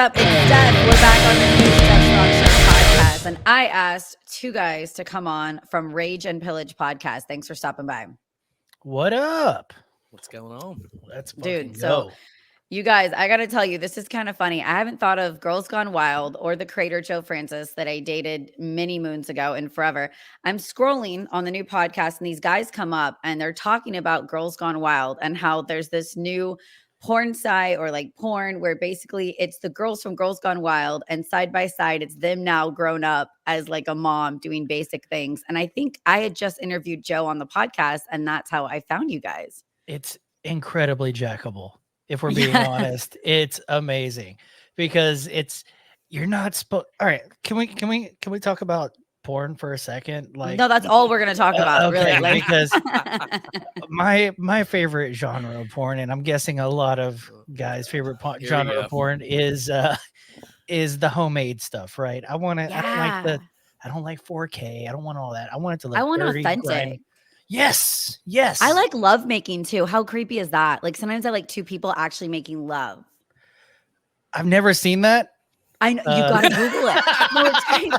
up? It's Stef. We're back on the new Stef's Wrong Show podcast. And I asked two guys to come on from Rage and Pillage podcast. Thanks for stopping by. What up? What's going on? Let's fucking Dude, go. so you guys, I got to tell you, this is kind of funny. I haven't thought of Girls Gone Wild or the creator Joe Francis that I dated many moons ago and forever. I'm scrolling on the new podcast and these guys come up and they're talking about Girls Gone Wild and how there's this new porn site or like porn where basically it's the girls from Girls Gone Wild and side by side it's them now grown up as like a mom doing basic things. And I think I had just interviewed Joe on the podcast and that's how I found you guys. It's incredibly jackable. If we're being honest, it's amazing because you're not supposed. All right, can we talk about porn for a second? Like, no, that's all we're gonna talk about, okay, really. Because my favorite genre of porn, and I'm guessing a lot of guys' favorite genre of porn is the homemade stuff, right? I don't like 4K. I don't want all that. I want it to look. I want dirty, authentic. grimy. Yes. I like love making too. How creepy is that? Like sometimes I like two people actually making love. I've never seen that. I know you gotta Google it. No, it's crazy.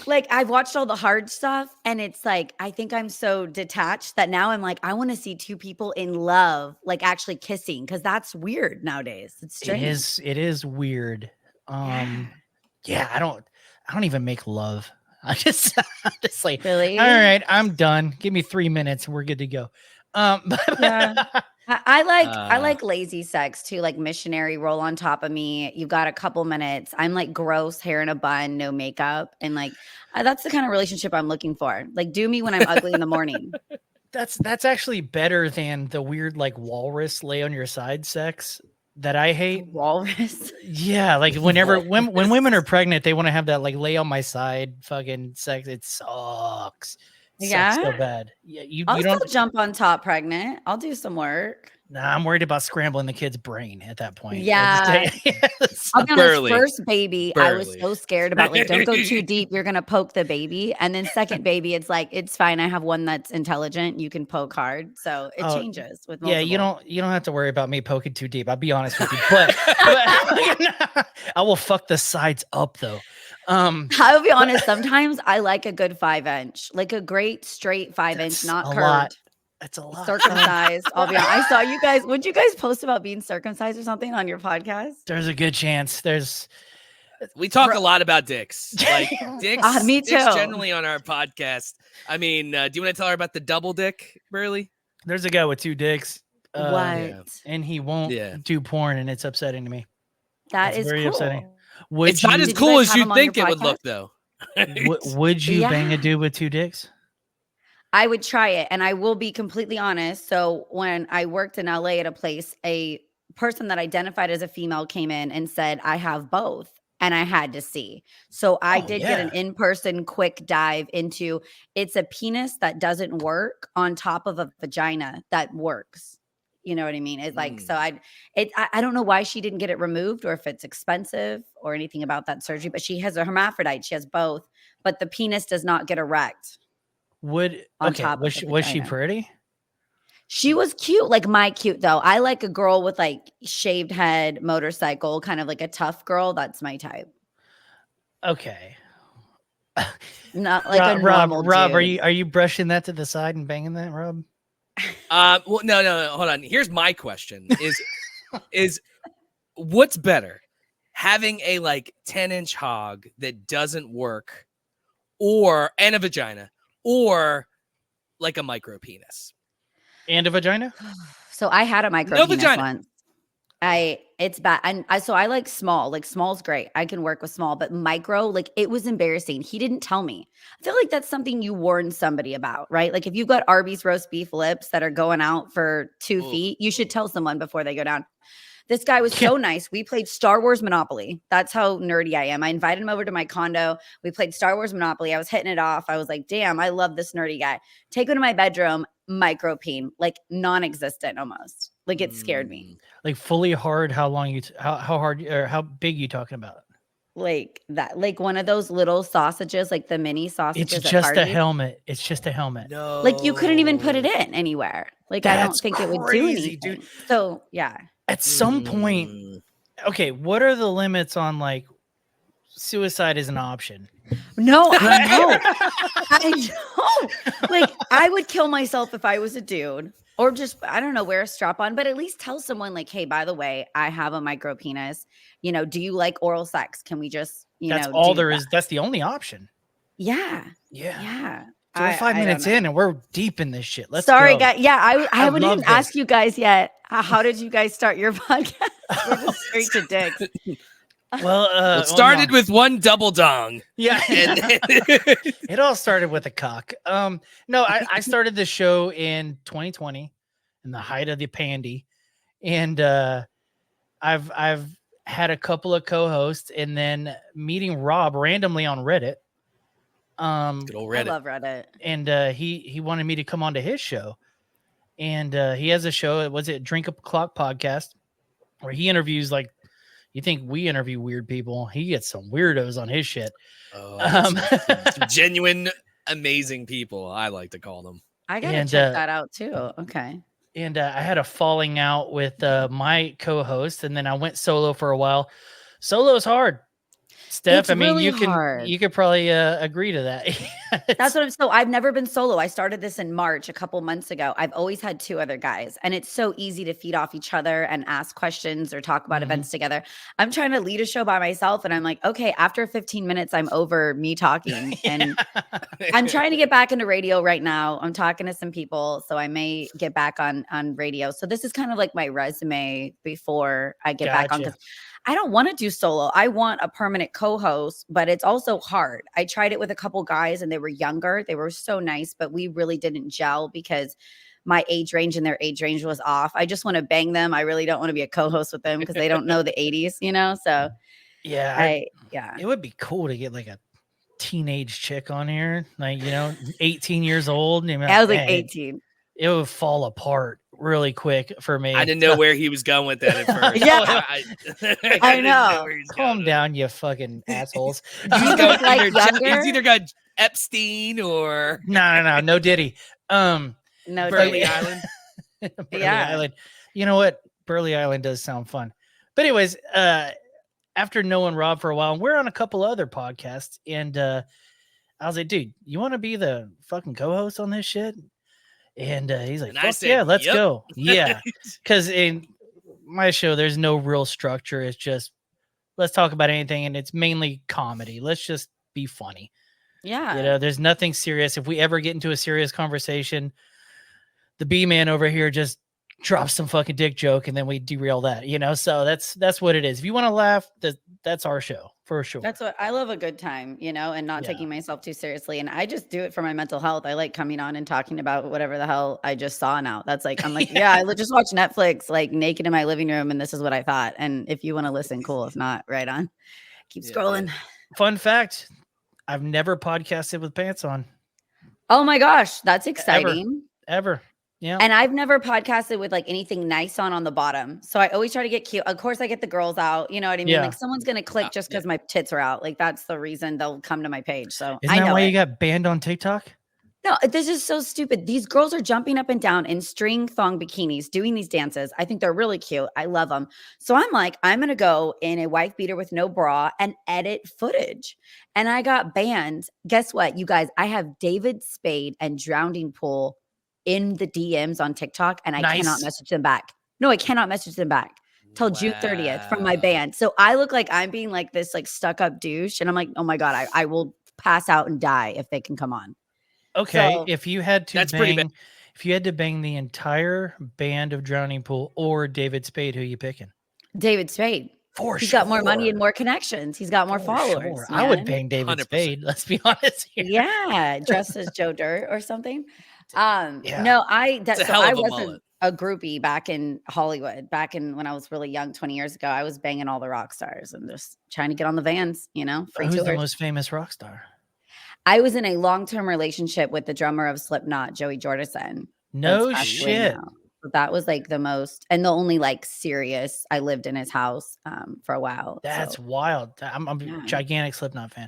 Like I've watched all the hard stuff and it's like I think I'm so detached that now I'm like, I want to see two people in love, like actually kissing, because that's weird nowadays. It's strange. It is weird. Yeah, I don't even make love. I'm just like, really? All right, I'm done. Give me 3 minutes and we're good to go. Yeah. I like lazy sex too, like missionary, roll on top of me. You've got a couple minutes. I'm like gross, hair in a bun, no makeup. And like, that's the kind of relationship I'm looking for. Like do me when I'm ugly in the morning. That's actually better than the weird like walrus lay on your side sex that I hate. Walrus. Yeah, like whenever when women are pregnant, they want to have that like lay on my side fucking sex. It sucks. Yeah, sucks so bad. Yeah, I'll you still don't jump on top pregnant. I'll do some work. Nah, I'm worried about scrambling the kid's brain at that point. Yeah. I'll be honest, Burly. First baby, I was Burly. so scared about like, don't go too deep. You're gonna poke the baby. And then second baby, it's like, it's fine. I have one that's intelligent. You can poke hard. So it changes with multiple. Yeah, you don't have to worry about me poking too deep. I'll be honest with you. But I will fuck the sides up though. I'll be honest, sometimes I like a good 5-inch, like a great straight 5-inch, not curved. Lot. That's a lot. Circumcised. I'll be honest. I saw you guys. Would you guys post about being circumcised or something on your podcast? There's a good chance. We talk a lot about dicks. Like dicks, me too. Dicks generally on our podcast. I mean, do you want to tell her about the double dick, Burly? There's a guy with 2 dicks. What? And he won't do porn, and it's upsetting to me. That is very cool. upsetting. It's not as cool as you think it would look, though. Would you bang a dude with 2 dicks? I would try it. And I will be completely honest. So when I worked in LA at a place, a person that identified as a female came in and said, I have both. And I had to see. So I did get an in-person quick dive into it's a penis that doesn't work on top of a vagina that works. You know what I mean? It's like, so I don't know why she didn't get it removed or if it's expensive or anything about that surgery, but she has a hermaphrodite. She has both, but the penis does not get erect. Was she pretty? She was cute, like my cute though. I like a girl with like shaved head, motorcycle, kind of like a tough girl. That's my type. Okay. Not like a normal Rob, dude. are you brushing that to the side and banging that, Rob? Well, no, hold on. Here's my question: is what's better, having a like 10-inch hog that doesn't work, and a vagina, or like a micro penis and a vagina? So I had a micro penis once. It's bad. And I like small. Like small's great. I can work with small, but micro, like it was embarrassing. He didn't tell me. I feel like that's something you warn somebody about, right? Like if you've got Arby's roast beef lips that are going out for 2 feet, you should tell someone before they go down. This guy was so nice. We played Star Wars Monopoly. That's how nerdy I am. I invited him over to my condo. We played Star Wars Monopoly. I was hitting it off. I was like, damn, I love this nerdy guy. Take him to my bedroom, micro peen, like non-existent almost. Like it scared me. Like fully hard, how hard or how big you talking about? Like that, like one of those little sausages, like the mini sausages. It's just a helmet. It's just a helmet. No. Like you couldn't even put it in anywhere. Like I don't think it would do anything. Dude. So yeah. At some point, Okay, what are the limits on like suicide is an option? No, I know. I know. Like, I would kill myself if I was a dude, or just, I don't know, wear a strap on, but at least tell someone, like, hey, by the way, I have a micro penis. You know, do you like oral sex? Can we just, that's all there is. That's the only option. Yeah. Yeah. Yeah. So we're 5 minutes in and we're deep in this shit. Let's Sorry, go. guys. Yeah, I wouldn't even ask you guys yet. How did you guys start your podcast? We're just straight to dicks. Well, it started with one double dong. Yeah. It all started with a cock. No, I started the show in 2020 in the height of the pandy. And I've had a couple of co-hosts, and then meeting Rob randomly on Reddit. Good old Reddit. I love Reddit. And he wanted me to come onto his show. And he has a show, was it Drink Up Clock Podcast, where he interviews, like, you think we interview weird people, he gets some weirdos on his shit. Some genuine, amazing people, I like to call them. I gotta check that out too. Okay. And I had a falling out with my co-host, and then I went solo for a while. Solo's hard. Stef, it's really you could probably agree to that. That's what I've never been solo. I started this in March a couple months ago. I've always had two other guys, and it's so easy to feed off each other and ask questions or talk about events together. I'm trying to lead a show by myself, and I'm like, okay, after 15 minutes, I'm over me talking. And I'm trying to get back into radio right now. I'm talking to some people, so I may get back on radio. So this is kind of like my resume before I get back on, because I don't want to do solo. I want a permanent co-host, but it's also hard. I tried it with a couple guys, and they were younger. They were so nice, but we really didn't gel because my age range and their age range was off. I just want to bang them. I really don't want to be a co-host with them because they don't know the 80s, you know? So yeah, it would be cool to get like a teenage chick on here, like, 18 years old. I was like 18. It would fall apart really quick for me. I didn't know where he was going with that at first. Yeah, I know. Calm down, you fucking assholes. He's either got Epstein or no Diddy. No Burly Island. Burly Island. You know what? Burly Island does sound fun. But anyways, after knowing Rob for a while, we're on a couple other podcasts, and I was like, dude, you want to be the fucking co-host on this shit? And he's like, yeah, let's go. Yeah. Because in my show, there's no real structure. It's just, let's talk about anything. And it's mainly comedy. Let's just be funny. Yeah. There's nothing serious. If we ever get into a serious conversation, the B-man over here just drops some fucking dick joke, and then we derail that, so that's what it is. If you want to laugh, that's our show for sure. That's what I love, a good time, and not taking myself too seriously. And I just do it for my mental health. I like coming on and talking about whatever the hell I just saw now. That's like, I'm like, I just watch Netflix, like naked in my living room, and this is what I thought. And if you want to listen, cool. If not, right on. Keep scrolling. Fun fact, I've never podcasted with pants on. Oh my gosh, that's exciting. Ever. Yeah. And I've never podcasted with like anything nice on the bottom. So I always try to get cute. Of course, I get the girls out. You know what I mean? Yeah. Like, someone's going to click just because my tits are out. Like, that's the reason they'll come to my page. So isn't that why you got banned on TikTok? No, this is so stupid. These girls are jumping up and down in string thong bikinis, doing these dances. I think they're really cute. I love them. So I'm like, I'm going to go in a wife beater with no bra and edit footage. And I got banned. Guess what, you guys? I have David Spade and Drowning Pool in the DMs on TikTok, and I cannot message them back. No, I cannot message them back till June 30th from my band. So I look like I'm being like this like stuck up douche. And I'm like, oh my God, I will pass out and die if they can come on. Okay. So, if you had to bang the entire band of Drowning Pool or David Spade, who are you picking? David Spade. He's got more money and more connections. He's got more followers. Sure. I would bang David 100%. Spade. Let's be honest here. Yeah. Dressed as Joe Dirt or something. Yeah. No, I wasn't a groupie back in Hollywood, back in when I was really young, 20 years ago. I was banging all the rock stars and just trying to get on the vans, free Who's tours. the most famous rock star? I was in a long-term relationship with the drummer of Slipknot, Joey Jordison. No shit. So that was like the most and the only like serious. I lived in his house for a while. That's wild. I'm a gigantic Slipknot fan.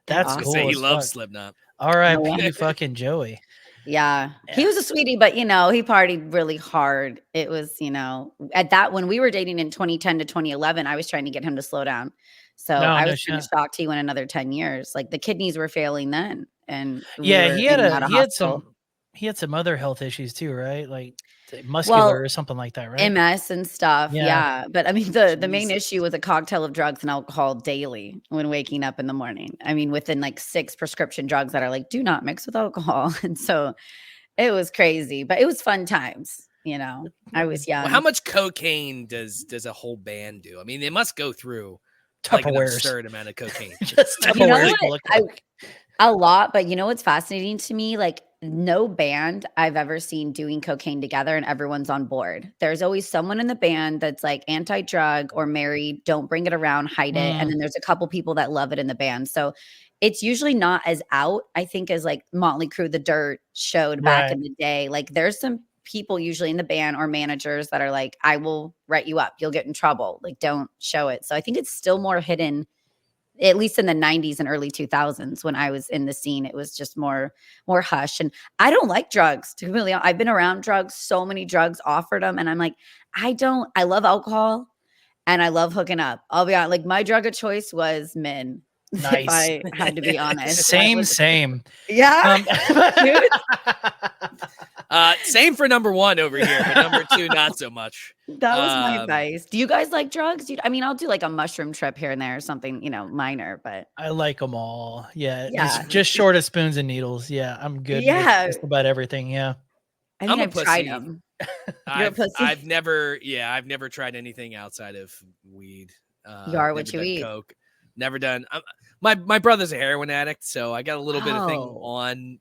That's cool. He loves Slipknot. R.I.P. fucking Joey. Yeah. He was a sweetie, but he partied really hard. It was, at that when we were dating in 2010 to 2011, I was trying to get him to slow down. So No, I no was kind of shit. shocked he went another 10 years. Like the kidneys were failing then, and we Yeah, were in and out of hospital. he had some other health issues too, right? Like muscular Well, or something like that, right? MS and stuff. Yeah. Yeah. But I mean, the main Jesus. issue was a cocktail of drugs and alcohol daily when waking up in the morning. I mean, within like 6 prescription drugs that are like, do not mix with alcohol. And so it was crazy, but it was fun times. I was young. Well, how much cocaine does a whole band do? I mean, they must go through like an Tupperwares. absurd amount of cocaine. Just Tupperwares. A lot, but what's fascinating to me? Like no band I've ever seen doing cocaine together and everyone's on board. There's always someone in the band that's like anti-drug or married, don't bring it around, hide it. And then there's a couple people that love it in the band. So it's usually not as out, I think, as like Motley Crue, The Dirt showed back in the day. Like there's some people usually in the band or managers that are like, I will write you up. You'll get in trouble. Like don't show it. So I think it's still more hidden, at least in the 90s and early 2000s when I was in the scene. It was just more hush. And I don't like drugs, to be really honest. I've been around drugs, so many drugs offered them. And I'm like, I love alcohol and I love hooking up. I'll be honest, like my drug of choice was men. Nice. If I had to be honest. Same. Yeah. Same for number 1 over here, but number 2, not so much. That was my advice. Do you guys like drugs? I mean, I'll do like a mushroom trip here and there or something, minor, but I like them all. Yeah. Just short of spoons and needles. Yeah, I'm good. Yeah. With just about everything. Yeah. I think I've tried them. I've never tried anything outside of weed. You are what you eat. Coke. Never done. My brother's a heroin addict, so I got a little bit of thing on,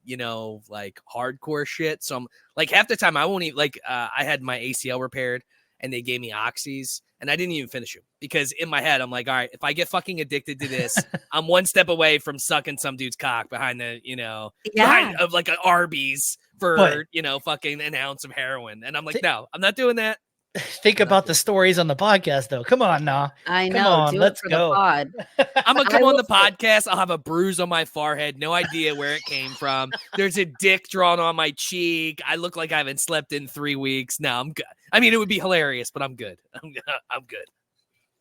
like hardcore shit. So I'm like half the time I won't even I had my ACL repaired and they gave me oxys and I didn't even finish them because in my head I'm like, all right, if I get fucking addicted to this, I'm one step away from sucking some dude's cock behind the, behind of like an Arby's for fucking an ounce of heroin. And I'm like, no, I'm not doing that. Think about the stories on the podcast, though. Come on, now. I know. Come on, let's go. I'm gonna come on the podcast. I'll have a bruise on my forehead. No idea where it came from. There's a dick drawn on my cheek. I look like I haven't slept in 3 weeks. No, I'm good. I mean, it would be hilarious, but I'm good. I'm good.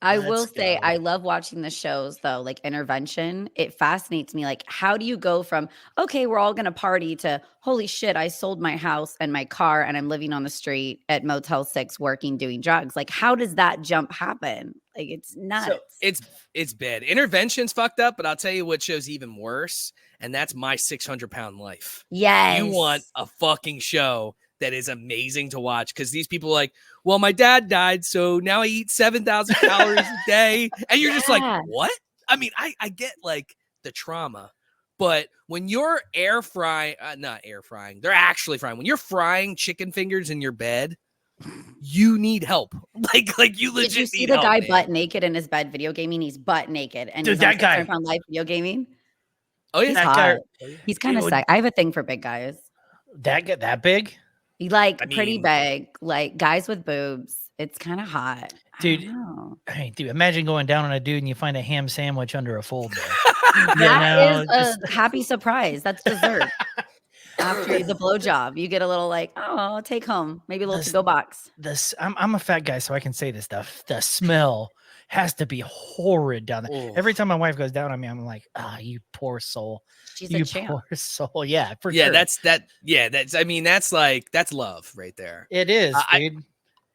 I will say I love watching the shows though, like Intervention. It fascinates me. Like, how do you go from, okay, we're all going to party to, holy shit, I sold my house and my car and I'm living on the street at Motel 6 working, doing drugs. Like, how does that jump happen? Like, it's nuts. So it's bad. Intervention's fucked up, but I'll tell you what show's even worse. And that's My 600-Pound Life. Yes. You want a fucking show that is amazing to watch because these people are like, well, my dad died, so now I eat 7,000 calories a day. And you're just like, what? I mean, I get like the trauma, but when you're they're actually frying. When you're frying chicken fingers in your bed, you need help. Like you legit. Did you see need the help, guy man. butt naked in his bed video gaming? He's butt naked. And dude, he's that guy on Live video gaming. Oh, yeah. He's that hot. guy. He's kind of sick. I have a thing for big guys. That big? Pretty big, like guys with boobs. It's kind of hot. Dude, imagine going down on a dude and you find a ham sandwich under a fold there. That is a happy surprise. That's dessert. After the blowjob, you get a little like, oh, take home. Maybe a little to-go box. I'm a fat guy, so I can say this stuff. The smell has to be horrid down there. Ooh. Every time my wife goes down on me, I'm like, you poor soul. She's you a champ. Poor soul. Yeah, for sure. That's love right there. It is, dude.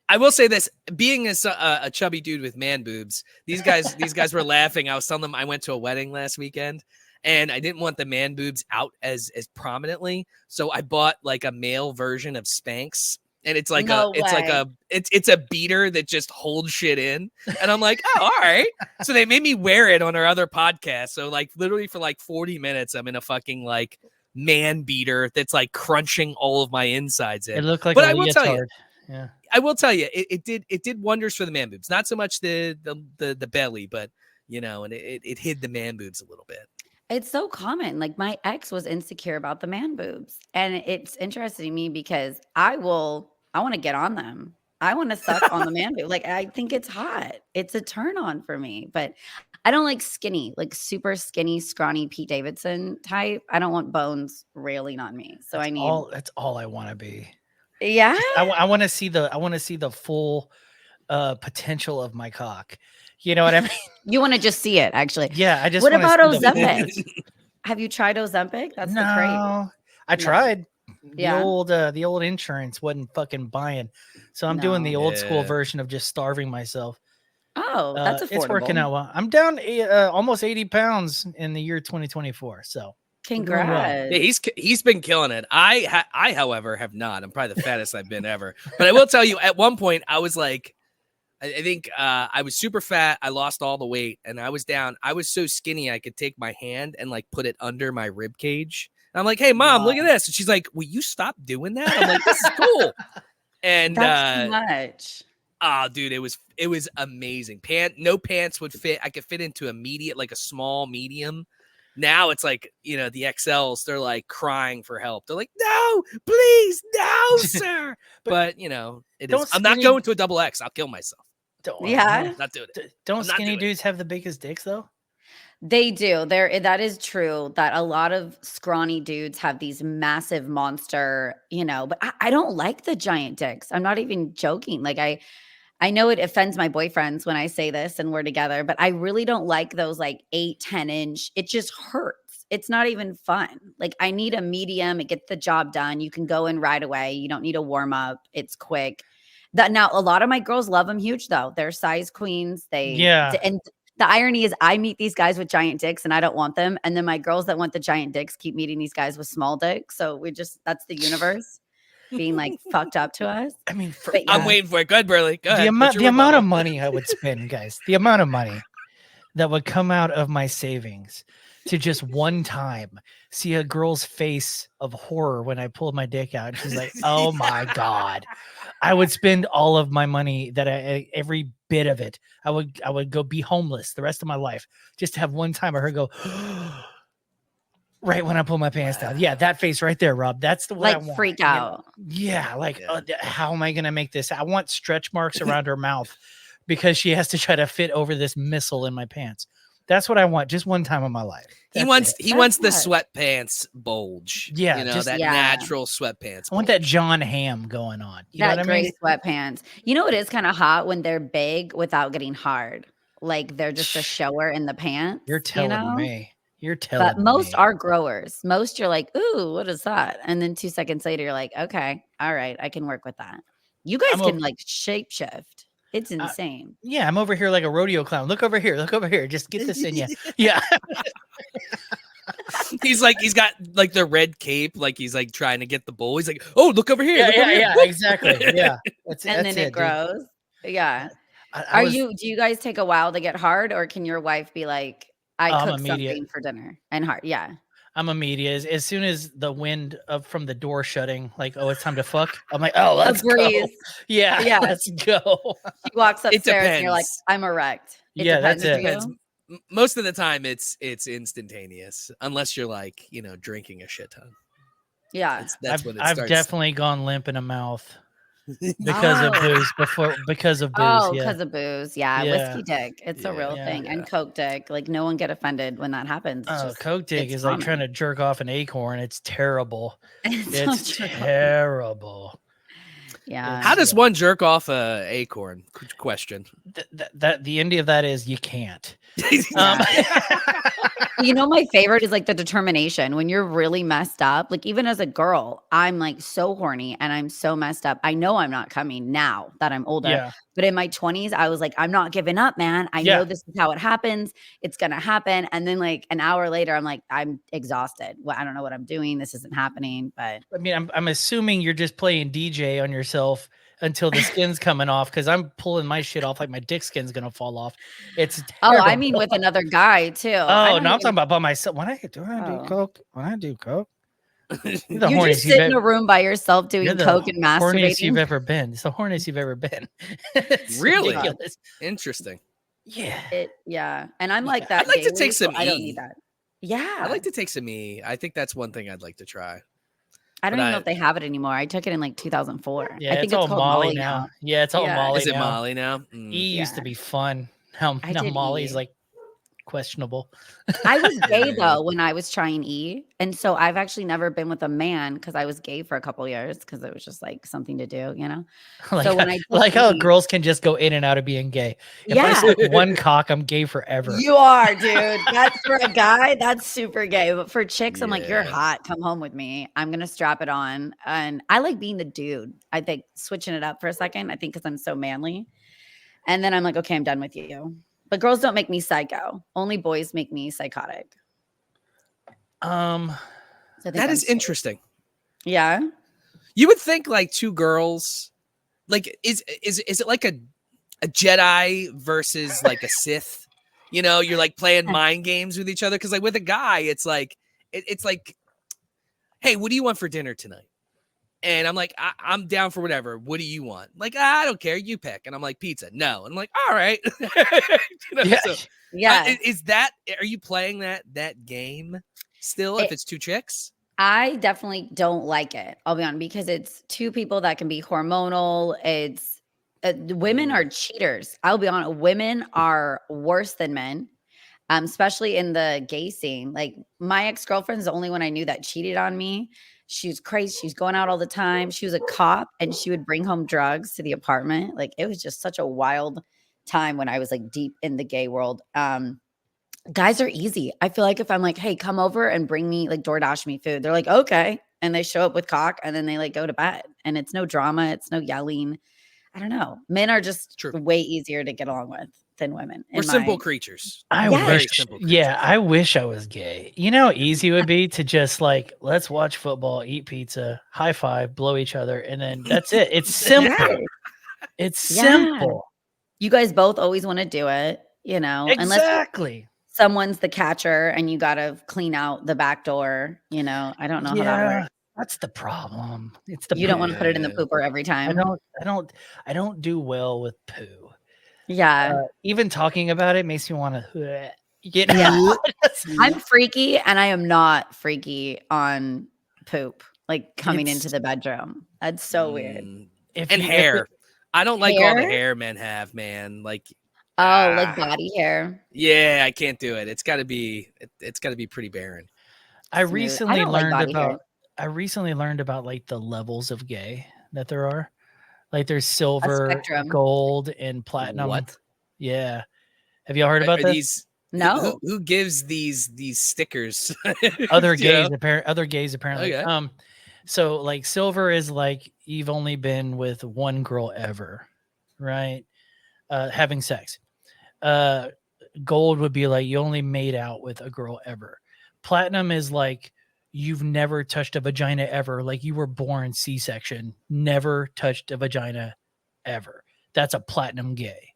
I will say this: being a chubby dude with man boobs, these guys were laughing. I was telling them I went to a wedding last weekend, and I didn't want the man boobs out as prominently, so I bought like a male version of Spanx, and it's like it's a beater that just holds shit in, and I'm like, oh, all right. So they made me wear it on our other podcast. So like literally for like 40 minutes, I'm in a fucking like man beater that's like crunching all of my insides in. It looked like, but I will tell you. Yeah. I will tell you, it did wonders for the man boobs. Not so much the belly, but and it hid the man boobs a little bit. It's so common. Like my ex was insecure about the man boobs, and it's interesting to me because I want to get on them. I want to suck on the man boob. Like, I think it's hot. It's a turn on for me, but I don't like skinny, like super skinny, scrawny Pete Davidson type. I don't want bones railing on me. So that's all I want to be. Yeah. I want to see the full potential of my cock. You know what I mean? You want to just see it, actually. Yeah, I just. What about Ozempic? Have you tried Ozempic? That's the craze. I tried. Yeah. The old insurance wasn't fucking buying, so I'm doing the old school version of just starving myself. Oh, that's affordable. It's working out well. I'm down almost 80 pounds in the year 2024. So congrats. Well. Yeah, he's been killing it. I however have not. I'm probably the fattest I've been ever. But I will tell you, at one point I was like, I think I was super fat. I lost all the weight, and I was down. I was so skinny I could take my hand and like put it under my rib cage. And I'm like, "Hey, Mom, look at this." And she's like, "Will you stop doing that?" I'm like, "This is cool." And that's too much. Oh, dude, it was amazing. No pants would fit. I could fit into a small medium. Now it's like, the XLs, they're like crying for help. They're like, "No, please, no, sir." but it is. I'm not going to a double X. I'll kill myself. Not doing it. Don't skinny dudes have the biggest dicks though? They do. That is true that a lot of scrawny dudes have these massive monster, but I don't like the giant dicks. I'm not even joking. Like I know it offends my boyfriends when I say this and we're together, but I really don't like those like 8-10 inch. It just hurts. It's not even fun. Like I need a medium. It gets the job done. You can go in right away. You don't need a warm up. It's quick. Now a lot of my girls love them huge though. They're size queens. And the irony is I meet these guys with giant dicks and I don't want them. And then my girls that want the giant dicks keep meeting these guys with small dicks. So that's the universe being like fucked up to us. I mean, I'm waiting for it. Go ahead, Burly. Go ahead. The amount of money I would spend, guys, the amount of money that would come out of my savings to just one time see a girl's face of horror when I pulled my dick out. And she's like, "Oh my God." I would spend all of my money every bit of it. I would go be homeless the rest of my life just to have one time of her go right when I pull my pants down. Yeah, that face right there, Rob. That's the way I want. Freak out. Yeah, how am I going to make this? I want stretch marks around her mouth because she has to try to fit over this missile in my pants. That's what I want just one time in my life. He wants the sweatpants bulge. Yeah, natural sweatpants. I want that John Hamm going on. You know what I mean? Gray sweatpants. It is kind of hot when they're big without getting hard. Like they're just a shower in the pants. You're telling me. But most are growers. Most you're like, "Ooh, what is that?" And then 2 seconds later, you're like, "Okay, all right, I can work with that." You guys can like shape shift. It's insane. Yeah, I'm over here like a rodeo clown. Look over here. Just get this in you. Yeah. He's got like the red cape, like he's like trying to get the bull. He's like, "Oh, look over here." Yeah, exactly. Yeah. Then it grows. Dude. Yeah. Do you guys take a while to get hard, or can your wife be like, "I cooked something for dinner," and hard? Yeah. I'm immediate. As soon as the wind from the door shutting, like, "Oh, it's time to fuck," I'm like, "Oh, let's go." Yeah, let's go. She walks upstairs and you're like, "I'm erect." That's it. Most of the time, it's instantaneous, unless you're like, drinking a shit ton. Yeah, that's when it starts. I've definitely gone limp in a mouth because of booze. Because of booze. Yeah, whiskey dick. It's a real thing. And Coke dick. Like no one get offended when that happens. Coke dick is common. Like trying to jerk off an acorn. It's terrible. It's terrible. Yeah. How does one jerk off a acorn? Question. The end of that is you can't. My favorite is like the determination when you're really messed up. Like even as a girl, I'm like so horny and I'm so messed up. I know I'm not coming now that I'm older. Yeah. But in my 20s, I was like, I'm not giving up, man. I know this is how it happens. It's going to happen. And then like an hour later, I'm like, I'm exhausted. Well, I don't know what I'm doing. This isn't happening. But I mean, I'm assuming you're just playing DJ on yourself until the skin's coming off, because I'm pulling my shit off like my dick skin's gonna fall off. It's terrible. I mean with another guy too. I'm talking about by myself. When I do coke, you just sit in a room by yourself doing coke and masturbating. Horniest you've ever been. It's the horniest you've ever been. Really ridiculous. Interesting. Yeah. And I'm like that. I'd like to take some E. I don't need that. Yeah. I'd like to take some E. I think that's one thing I'd like to try. I don't even know if they have it anymore. I took it in like 2004. Yeah, I think it's called Molly now. Yeah, it's all Molly now. Is it Molly now? Used to be fun. Now Molly's like questionable. I was gay though when I was trying E, and so I've actually never been with a man because I was gay for a couple years because it was just like something to do, you know. So when I how girls can just go in and out of being gay. If I slip one cock, I'm gay forever. You are, dude. That's for a guy. That's super gay. But for chicks, I'm like, you're hot. Come home with me. I'm gonna strap it on, and I like being the dude. I think switching it up for a second. I think because I'm so manly, and then I'm like, okay, I'm done with you. But girls don't make me psycho. Only boys make me psychotic. So that is interesting. Yeah. You would think like two girls, like is it like a Jedi versus like a Sith? You know, you're like playing mind games with each other because like with a guy, it's like it's like, hey, what do you want for dinner tonight? And I'm like, I'm down for whatever. What do you want? Like, I don't care. You pick. And I'm like, pizza. No. And I'm like, all right. Is that, are you playing that game still if it's two chicks? I definitely don't like it. I'll be honest, because it's two people that can be hormonal. It's women are cheaters. I'll be honest. Women are worse than men. Especially in the gay scene. Like my ex-girlfriend's the only one I knew that cheated on me. She was crazy. She's going out all the time. She was a cop and she would bring home drugs to the apartment. Like it was just such a wild time when I was like deep in the gay world. Guys are easy. I feel like if I'm like, hey, come over and bring me like DoorDash me food, they're like, okay. And they show up with cock and then they like go to bed and it's no drama. It's no yelling. I don't know. Men are just way easier to get along with than women. We're simple creatures. I wish I was gay. You know how easy it would be to just like, let's watch football, eat pizza, high five, blow each other, and then that's it. It's simple. It's simple. You guys both always want to do it, you know. Exactly. Unless someone's the catcher and you got to clean out the back door, you know. I don't know how that works. That's the problem. You don't want to put it in the pooper every time. I don't do well with poo. Yeah. Even talking about it makes me want to I'm freaky and I am not freaky on poop, like coming into the bedroom. That's so weird. Hair. I don't like all the hair men have, man. Like like body hair. Yeah, I can't do it. It's gotta be pretty barren. I recently learned about like the levels of gay that there are. Like there's silver, gold, and platinum. What? Yeah. Have y'all heard about this? No. Who gives these stickers? Other gays apparently. Okay. So like silver is like you've only been with one girl ever, right? Having sex. Gold would be like you only made out with a girl ever. Platinum is like you've never touched a vagina ever. Like you were born C-section, never touched a vagina ever. That's a platinum gay.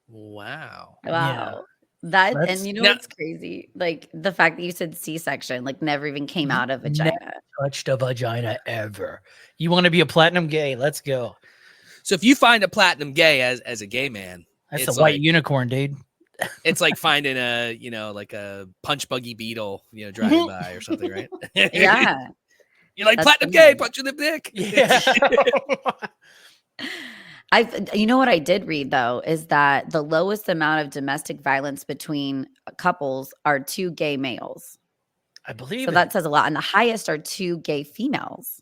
Wow. Yeah. And you know what's crazy? Like the fact that you said C-section, like never even came out of vagina. Never touched a vagina ever. You want to be a platinum gay? Let's go. So if you find a platinum gay as a gay man, that's a white unicorn, dude. It's like finding a, like a punch buggy beetle, driving by or something, right? Yeah. You're like platinum gay, punch in the dick. Yeah. You know what I did read though, is that the lowest amount of domestic violence between couples are 2 gay males. I believe so. That says a lot. And the highest are 2 gay females.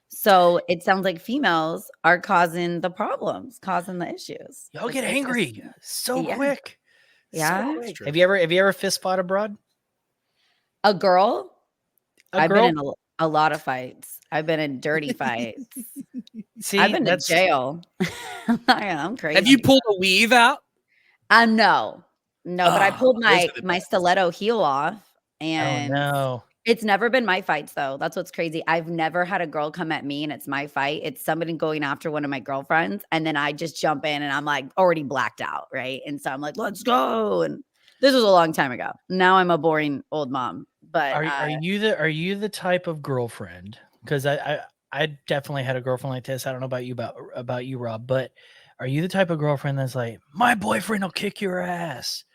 So it sounds like females are causing the problems, causing the issues. Y'all get angry so quick. Yeah. So quick. Have you ever fist fought abroad? A girl? I've been in a lot of fights. I've been in dirty fights. See, I've been to jail. I'm crazy. Have you pulled a weave out? No, but I pulled my stiletto heel off, and it's never been my fights though. That's what's crazy. I've never had a girl come at me and it's my fight. It's somebody going after one of my girlfriends, and then I just jump in and I'm like already blacked out, right? And so I'm like, let's go. And this was a long time ago. Now I'm a boring old mom. But are you the type of girlfriend? Because I definitely had a girlfriend like this. I don't know about you, Rob, but are you the type of girlfriend that's like, my boyfriend will kick your ass?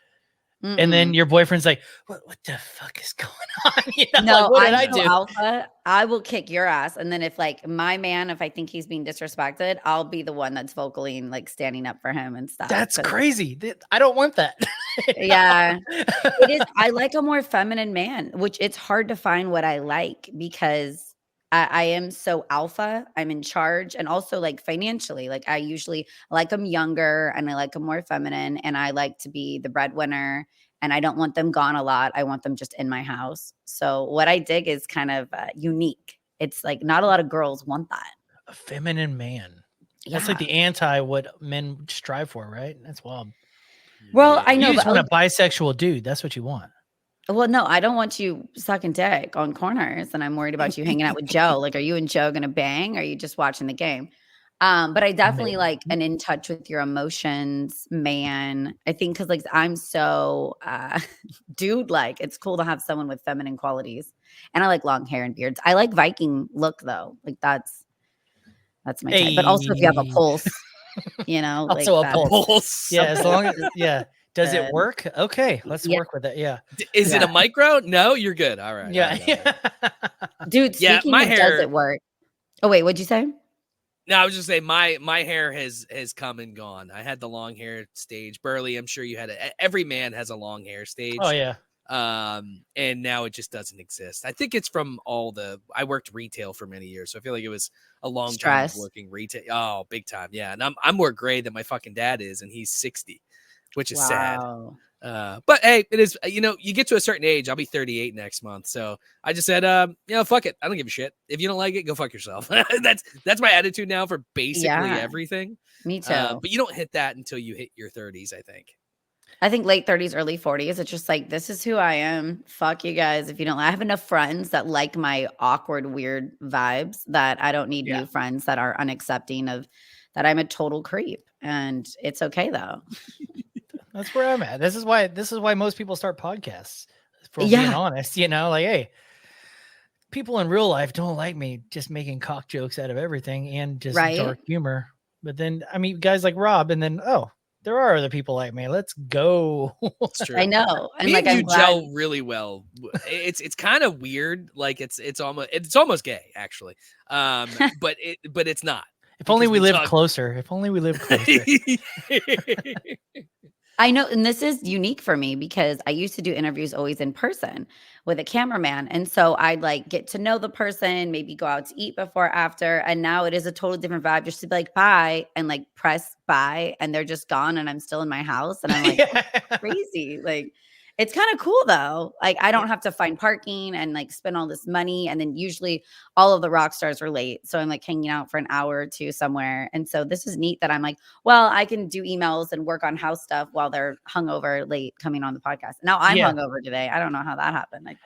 And then your boyfriend's like, what the fuck is going on? You know, no, like, what did I'm I so do? alpha. I will kick your ass. And then if like my man, if I think he's being disrespected, I'll be the one that's vocally and like standing up for him and stuff. That's crazy. I don't want that. Yeah, it is. I like a more feminine man, which it's hard to find what I like because I am so alpha. I'm in charge. And also like financially, like I usually like them younger and I like them more feminine and I like to be the breadwinner and I don't want them gone a lot. I want them just in my house. So what I dig is kind of unique. It's like not a lot of girls want that. A feminine man. Yeah. That's like the anti what men strive for, right? That's wild. Well, I know. You just want a bisexual dude. That's what you want. Well, no, I don't want you sucking dick on corners, and I'm worried about you hanging out with Joe. Like, are you and Joe gonna bang? Or are you just watching the game? But I definitely like an in touch with your emotions man. I think because like I'm so dude like, it's cool to have someone with feminine qualities, and I like long hair and beards. I like Viking look though, like that's my type. But also if you have a pulse, you know, also like a pulse. Yeah, as long as Does it work? Okay, let's work with it. Yeah. Is it a micro? No, you're good. All right. Yeah. All right. Dude, speaking my of hair, does it work? Oh, wait, what'd you say? No, I was just saying my hair has come and gone. I had the long hair stage. Burly, I'm sure you had it. Every man has a long hair stage. Oh, yeah. And now it just doesn't exist. I think it's from I worked retail for many years, so I feel like it was a long time of working retail. Oh, big time. Yeah. And I'm more gray than my fucking dad is, and he's 60. Which is sad. But hey, it is, you get to a certain age. I'll be 38 next month. So I just said, fuck it. I don't give a shit. If you don't like it, go fuck yourself. That's my attitude now for basically everything. Me too. But you don't hit that until you hit your 30s, I think. I think late 30s, early 40s. It's just like, this is who I am. Fuck you guys. If you don't, I have enough friends that like my awkward, weird vibes that I don't need new friends that are unaccepting of that I'm a total creep. And it's okay though. That's where I'm at. This is why most people start podcasts. For being honest, like, hey, people in real life don't like me just making cock jokes out of everything and just dark humor. But then, I mean, guys like Rob, and then there are other people like me. Let's go. It's true. I know. And like, you gel really well. It's kind of weird. Like it's almost gay actually. But it's not. If only we lived closer. If only we lived closer. I know. And this is unique for me because I used to do interviews always in person with a cameraman. And so I'd like get to know the person, maybe go out to eat before, after. And now it is a totally different vibe just to be like, bye, and like press bye. And they're just gone. And I'm still in my house. And I'm like, crazy. Like, it's kind of cool though. Like I don't have to find parking and like spend all this money. And then usually all of the rock stars are late. So I'm like hanging out for an hour or two somewhere. And so this is neat that I'm like, well, I can do emails and work on house stuff while they're hungover late coming on the podcast. Now I'm hungover today. I don't know how that happened. Like,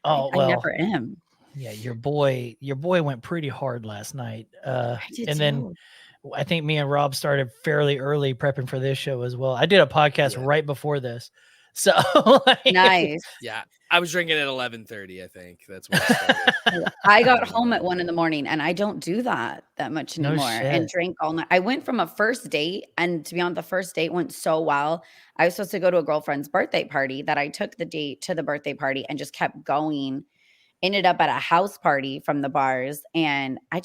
I never am. Yeah. Your boy went pretty hard last night. Then I think me and Rob started fairly early prepping for this show as well. I did a podcast right before this. So nice. Yeah, I was drinking at 11:30. I think that's what I started. I got home at 1 a.m, and I don't do that much anymore. And drink all night. I went from a first date, and to be honest, the first date went so well. I was supposed to go to a girlfriend's birthday party that I took the date to the birthday party and just kept going. Ended up at a house party from the bars, and I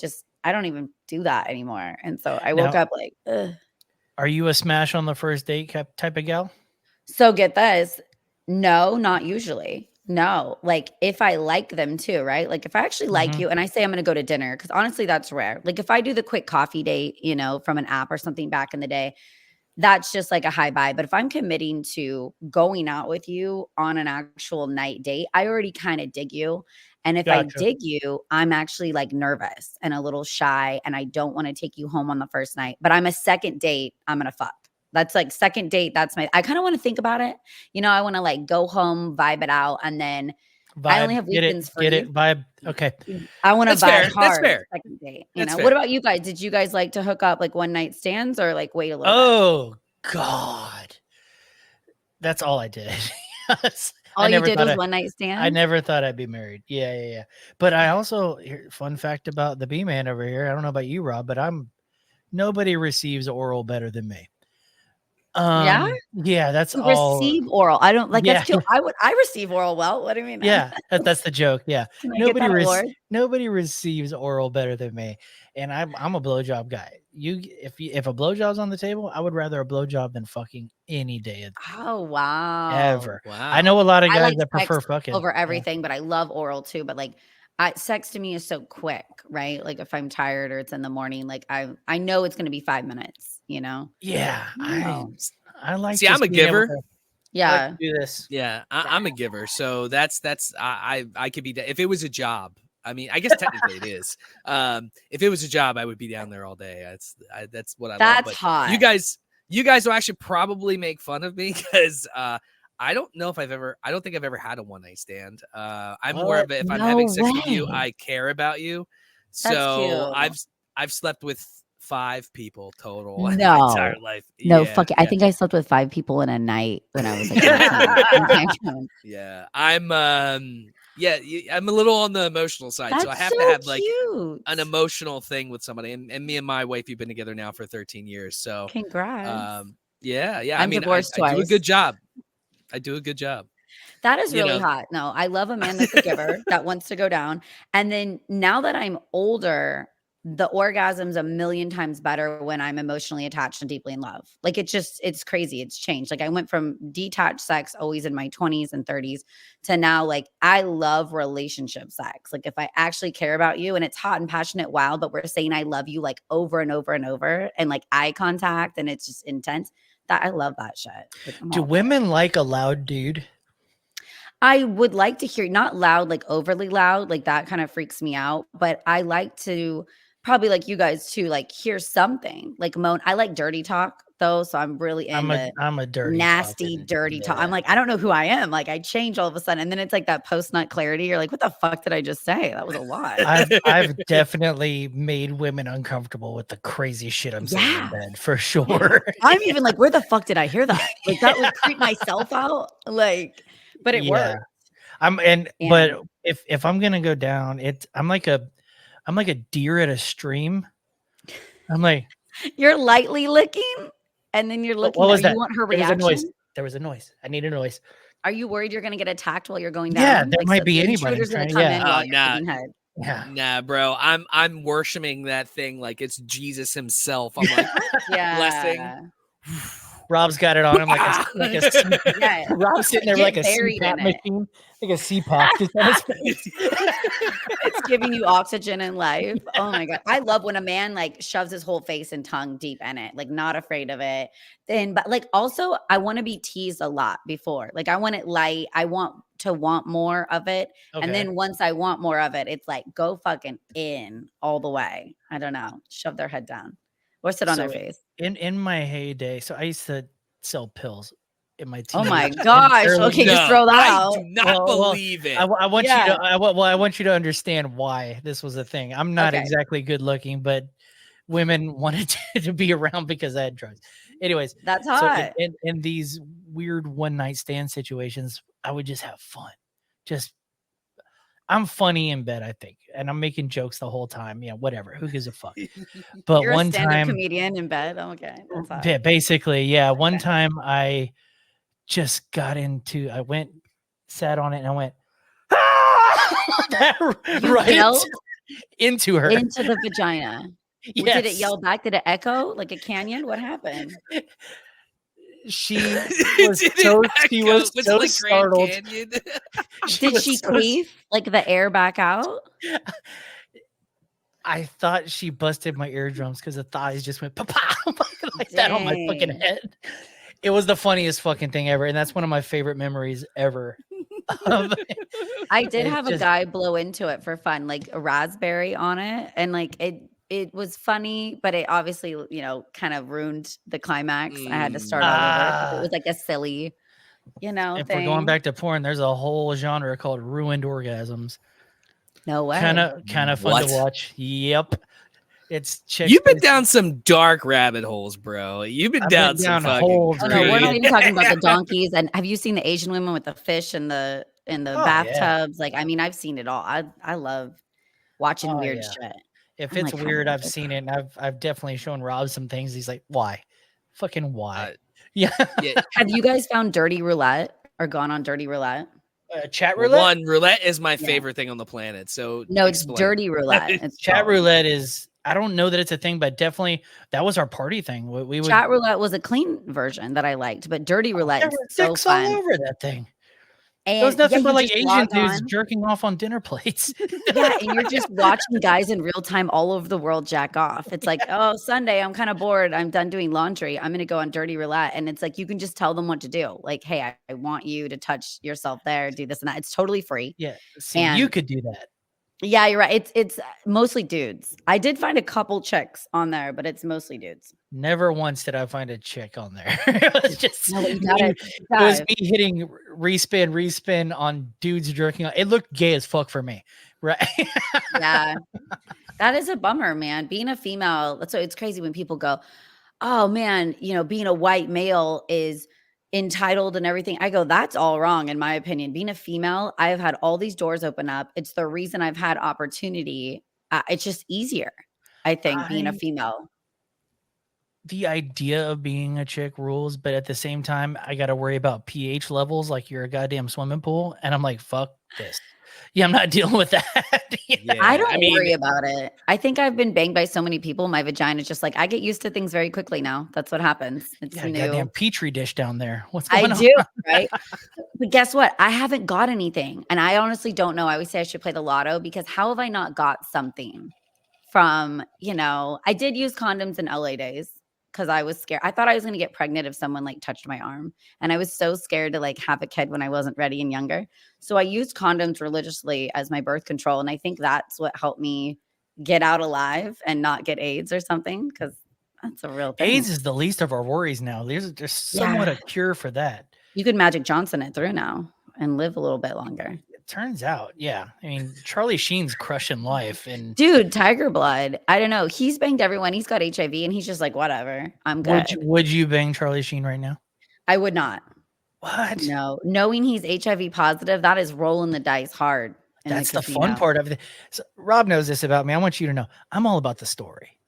don't even do that anymore. And so I woke up like, ugh. Are you a smash on the first date type of gal? So get this. No, not usually. No. Like if I like them too, right? Like if I actually like you and I say I'm going to go to dinner, because honestly, that's rare. Like if I do the quick coffee date, from an app or something back in the day, that's just like a high buy. But if I'm committing to going out with you on an actual night date, I already kind of dig you. And if I dig you, I'm actually like nervous and a little shy and I don't want to take you home on the first night. But I'm a second date, I'm going to fuck. That's like second date. I kind of want to think about it. I want to like go home, vibe it out. And then I only have weekends for you. Vibe. Okay. I want to vibe hard. That's fair. Second date. What about you guys? Did you guys like to hook up like one night stands or like wait a little bit? Oh God. That's all I did. All you did was one night stand? I never thought I'd be married. Yeah. But I also, fun fact about the B-man over here. I don't know about you, Rob, but nobody receives oral better than me. Yeah? Yeah, that's You all. receive oral. I don't like Yeah. that's cute. I receive oral well. What do you mean? Yeah, that's the joke. Yeah. Can I get that award? Nobody receives oral better than me. And I'm a blowjob guy. If a blowjob's on the table, I would rather a blowjob than fucking any day Oh, wow. ever. I know a lot of I guys like that prefer sex fucking over everything, but I love oral too. But like, sex to me is so quick, right? Like if I'm tired or it's in the morning, like I know it's going to be 5 minutes. You know? Yeah, No. I like. See, I'm a giver. I like Yeah. to do this. Yeah, I'm a giver, so that's I could be if it was a job. I mean, I guess technically it is. If it was a job, I would be down there all day. That's what I love. That's But hot. you guys will actually probably make fun of me because I don't know if I don't think I've ever had a one night stand. I'm more of if I'm having sex with you, I care about you. So That's cute. I've slept with 5 people total in my No. entire life. No, Yeah, fuck it. I think I slept with 5 people in a night when I was like 18. Yeah, I'm I'm a little on the emotional side, so I That's have so to have like cute. an emotional thing with somebody. And me and my wife, we've been together now for 13 years. So Congrats. yeah. I I'm mean, divorced I do a twice. good job. I do a good job. That is You really know. hot. No, I love a man that's a giver that wants to go down. And then now that I'm older, the orgasm's a million times better when I'm emotionally attached and deeply in love. Like it's crazy. It's changed. Like I went from detached sex always in my 20s and 30s to now like I love relationship sex. Like if I actually care about you and it's hot and passionate, wild, but we're saying I love you like over and over and over and like eye contact and it's just intense. That I love that shit. Like, Do women like a loud dude? I would like to hear not loud, like overly loud, like that kind of freaks me out. But I like to probably like you guys too, like hear something like moan. I like dirty talk though, so I'm really into I'm a dirty nasty, dirty talk. I'm like, I don't know who I am. Like I change all of a sudden, and then it's like that post nut clarity. You're like, what the fuck did I just say? That was a lot. I've definitely made women uncomfortable with the crazy shit I'm saying in bed for sure. I'm even like, where the fuck did I hear that? Like that would creep myself out. Like, but it worked. But if I'm gonna go down, I'm like a deer at a stream. I'm like, you're lightly licking, and then you're looking. What was that? You want her There reaction? There was a noise. I need a noise. Are you worried you're gonna get attacked while you're going down? Yeah, there might be anybody trying to come in while you're shaking head. Yeah. Nah, bro. I'm worshiping that thing like it's Jesus himself. I'm like, blessing. Rob's got it on him Rob's sitting there like a CPAP machine, like a CPAP. It's giving you oxygen and life. Oh my god, I love when a man like shoves his whole face and tongue deep in it, like not afraid of it. But like also, I want to be teased a lot before. Like I want it light. I want to want more of it, and then once I want more of it, it's like go fucking in all the way. I don't know, shove their head down. Or sit on their face. In my heyday, so I used to sell pills in my teenage. Oh my gosh! Okay, just throw that out. I do not believe it. I want you to. I want you to understand why this was a thing. I'm not exactly good looking, but women wanted to be around because I had drugs. Anyways, that's hot. So in these weird one night stand situations, I would just have fun. I'm funny in bed, I think, and I'm making jokes the whole time. Yeah, whatever. Who gives a fuck? But you're one a stand-up time, comedian in bed. Okay, yeah, basically, yeah. One time, I just got into. I went, sat on it, and I went right into her, into the vagina. Yes. Did it yell back? Did it echo like a canyon? What happened? She was so startled. Did she queef like the air back out? I thought she busted my eardrums because the thighs just went like that on my fucking head. It was the funniest fucking thing ever, and that's one of my favorite memories ever. I did have a guy blow into it for fun, like a raspberry on it, and like it was funny, but it obviously, kind of ruined the climax. I had to start all over. It was like a silly, thing. If we're going back to porn, there's a whole genre called ruined orgasms. No way. Kind of fun to watch. Yep. It's You've been down some dark rabbit holes, bro. You've been down some holes. Oh, no, we're not even talking about the donkeys. And have you seen the Asian women with the fish in the bathtubs? Yeah. Like, I mean, I've seen it all. I love watching weird shit. If it's weird, I've seen it, and I've definitely shown Rob some things. He's like, "Why? Fucking why?" Yeah. Have you guys found Dirty Roulette or gone on Dirty Roulette? Chat roulette. Roulette is my favorite thing on the planet. So no, it's Dirty Roulette. It's chat roulette is. I don't know that it's a thing, but definitely that was our party thing. We would chat roulette was a clean version that I liked, but Dirty Roulette is so fun. All over that thing. And it was nothing but like Asian dudes jerking off on dinner plates. Yeah, and you're just watching guys in real time all over the world jack off. It's like, oh, Sunday, I'm kind of bored. I'm done doing laundry. I'm going to go on Dirty Roulette. And it's like, you can just tell them what to do. Like, hey, I want you to touch yourself there, do this and that. It's totally free. Yeah. See, you could do that. Yeah, you're right. It's mostly dudes. I did find a couple chicks on there, but it's mostly dudes. Never once did I find a chick on there. It was just it was me hitting respin on dudes jerking off. It looked gay as fuck for me. Right. Yeah. That is a bummer, man. Being a female, so it's crazy when people go, oh man, being a white male is entitled and everything. I go, that's all wrong in my opinion. Being a female, I've had all these doors open up. It's the reason I've had opportunity. It's just easier, I think, being a female. The idea of being a chick rules, but at the same time, I got to worry about pH levels like you're a goddamn swimming pool. And I'm like, fuck this. Yeah, I'm not dealing with that. Yeah, I don't worry about it. I think I've been banged by so many people. My vagina is just like, I get used to things very quickly now. That's what happens. It's new. Goddamn petri dish down there. What's going on? I do, right? But guess what? I haven't got anything. And I honestly don't know. I always say I should play the lotto because how have I not got something from, I did use condoms in LA days because I was scared. I thought I was going to get pregnant if someone like touched my arm. And I was so scared to like have a kid when I wasn't ready and younger. So I used condoms religiously as my birth control. And I think that's what helped me get out alive and not get AIDS or something. Because that's a real thing. AIDS is the least of our worries now. There's somewhat a cure for that. You could Magic Johnson it through now and live a little bit longer. Turns out, yeah. I mean, Charlie Sheen's crushing life, and dude, Tiger Blood. I don't know. He's banged everyone. He's got HIV, and he's just like, whatever. I'm good. Would you bang Charlie Sheen right now? I would not. What? No, knowing he's HIV positive, that is rolling the dice hard. That's the fun part of it. So Rob knows this about me. I want you to know, I'm all about the story.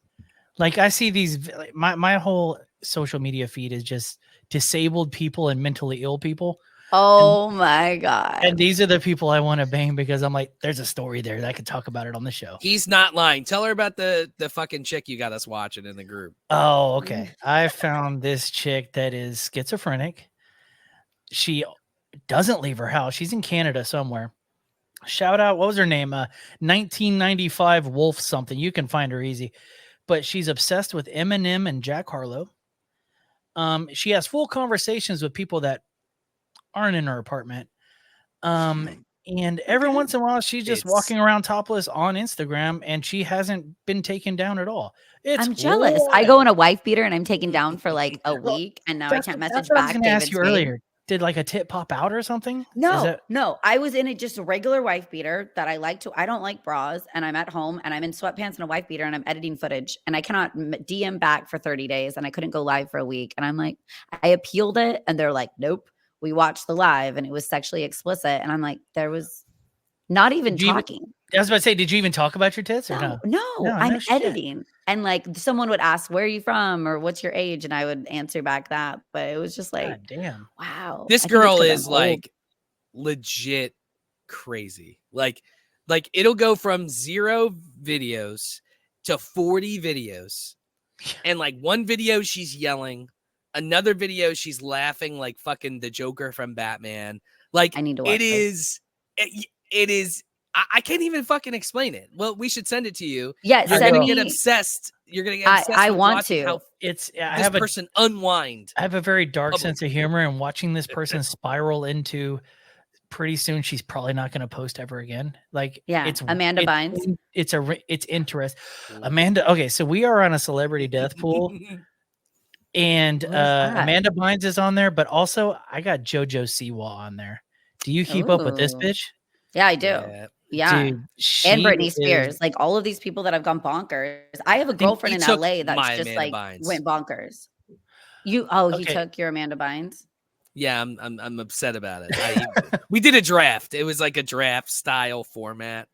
Like I see these. My whole social media feed is just disabled people and mentally ill people. Oh my God. And these are the people I want to bang because I'm like, there's a story there that I could talk about it on the show. He's not lying. Tell her about the fucking chick you got us watching in the group. Oh, okay. I found this chick that is schizophrenic. She doesn't leave her house. She's in Canada somewhere. Shout out. What was her name? 1995 Wolf something. You can find her easy. But she's obsessed with Eminem and Jack Harlow. She has full conversations with people that aren't in her apartment. And every once in a while, she's just walking around topless on Instagram, and she hasn't been taken down at all. I'm jealous. I go in a wife beater, and I'm taken down for like a week, and now I can't message back. I was going to ask you earlier. Did like a tit pop out or something? No. I was in just a regular wife beater that I like to. I don't like bras, and I'm at home, and I'm in sweatpants and a wife beater, and I'm editing footage, and I cannot DM back for 30 days, and I couldn't go live for a week. And I'm like, I appealed it, and they're like, nope. We watched the live and it was sexually explicit. And I'm like, there was not even talking. I was about to say, did you even talk about your tits or no? No, I'm editing. And like someone would ask, where are you from? Or what's your age? And I would answer back that. But it was just like, God damn. Wow. This girl is like legit crazy. Like it'll go from 0 videos to 40 videos. And like one video, she's yelling. Another video, she's laughing like fucking the Joker from Batman. Like I need to watch it is. I can't even fucking explain it. Well, we should send it to you. Yeah, you're gonna get obsessed. You're gonna get obsessed. I want to. How I have person unwind. I have a very dark sense of humor, and watching this person spiral into. Pretty soon, she's probably not going to post ever again. Like, it's Amanda Bynes. It's interesting. Amanda. Okay, so we are on a celebrity death pool. And Amanda Bynes is on there, but also I got JoJo Siwa on there. Do you keep up with this bitch? Yeah, I do. Yeah. Dude, and Britney Spears. Like all of these people that have gone bonkers. I have a girlfriend in LA that's just like went bonkers. He took your Amanda Bynes? Yeah, I'm upset about it. We did a draft. It was like a draft style format.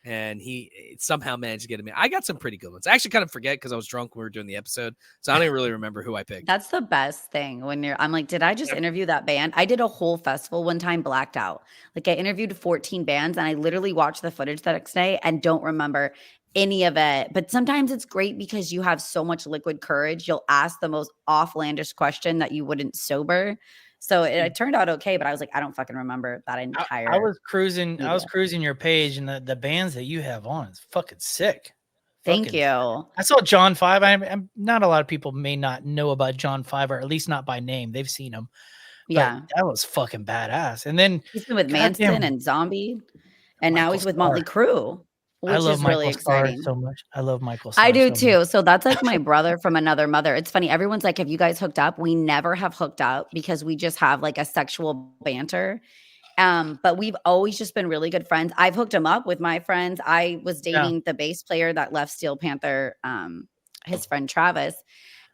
and he somehow managed to get him in. I got some pretty good ones. I actually kind of forget because I was drunk when we were doing the episode, so I don't even really remember who I picked. That's the best thing when I'm like, did I just interview that band? I did a whole festival one time, blacked out. Like I interviewed 14 bands, and I literally watched the footage the next day and don't remember any of it. But sometimes it's great because you have so much liquid courage. You'll ask the most offlandish question that you wouldn't sober. So it turned out okay, but I was like, I don't fucking remember that entire. I was cruising your page, and the bands that you have on is fucking sick. Thank you. I saw John 5. I'm not a lot of people may not know about John 5, or at least not by name. They've seen him. Yeah, that was fucking badass. And then he's been with Manson and Zombie, and now he's with Motley Crue. Which I love is Michael really Starr exciting. so much. I love Michael Starr. I do so too. much. So that's like my brother from another mother. It's funny. Everyone's like, have you guys hooked up? We never have hooked up because we just have like a sexual banter. But we've always just been really good friends. I've hooked him up with my friends. I was dating the bass player that left Steel Panther, his friend Travis.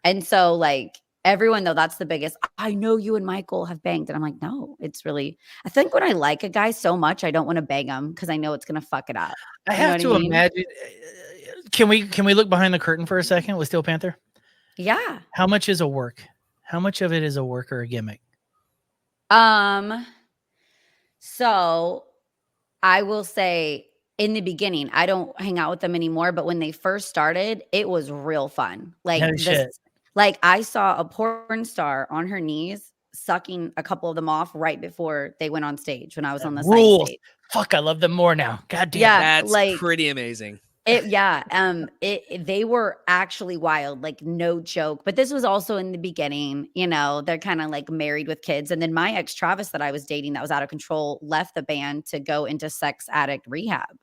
And so like everyone, though, that's the biggest. I know you and Michael have banged. And I'm like, no, it's really, I think when I like a guy so much, I don't want to bang him because I know it's going to fuck it up. I have to imagine. Can we look behind the curtain for a second with Steel Panther? Yeah. How much is a work? How much of it is a work or a gimmick? So I will say in the beginning, I don't hang out with them anymore, but when they first started, it was real fun. Like like I saw a porn star on her knees sucking a couple of them off right before they went on stage when I was on the side stage. Fuck, I love them more now. God damn. Yeah, that's like, pretty amazing. They were actually wild, like no joke. But this was also in the beginning, you know, they're kind of like married with kids. And then my ex Travis that I was dating that was out of control left the band to go into sex addict rehab.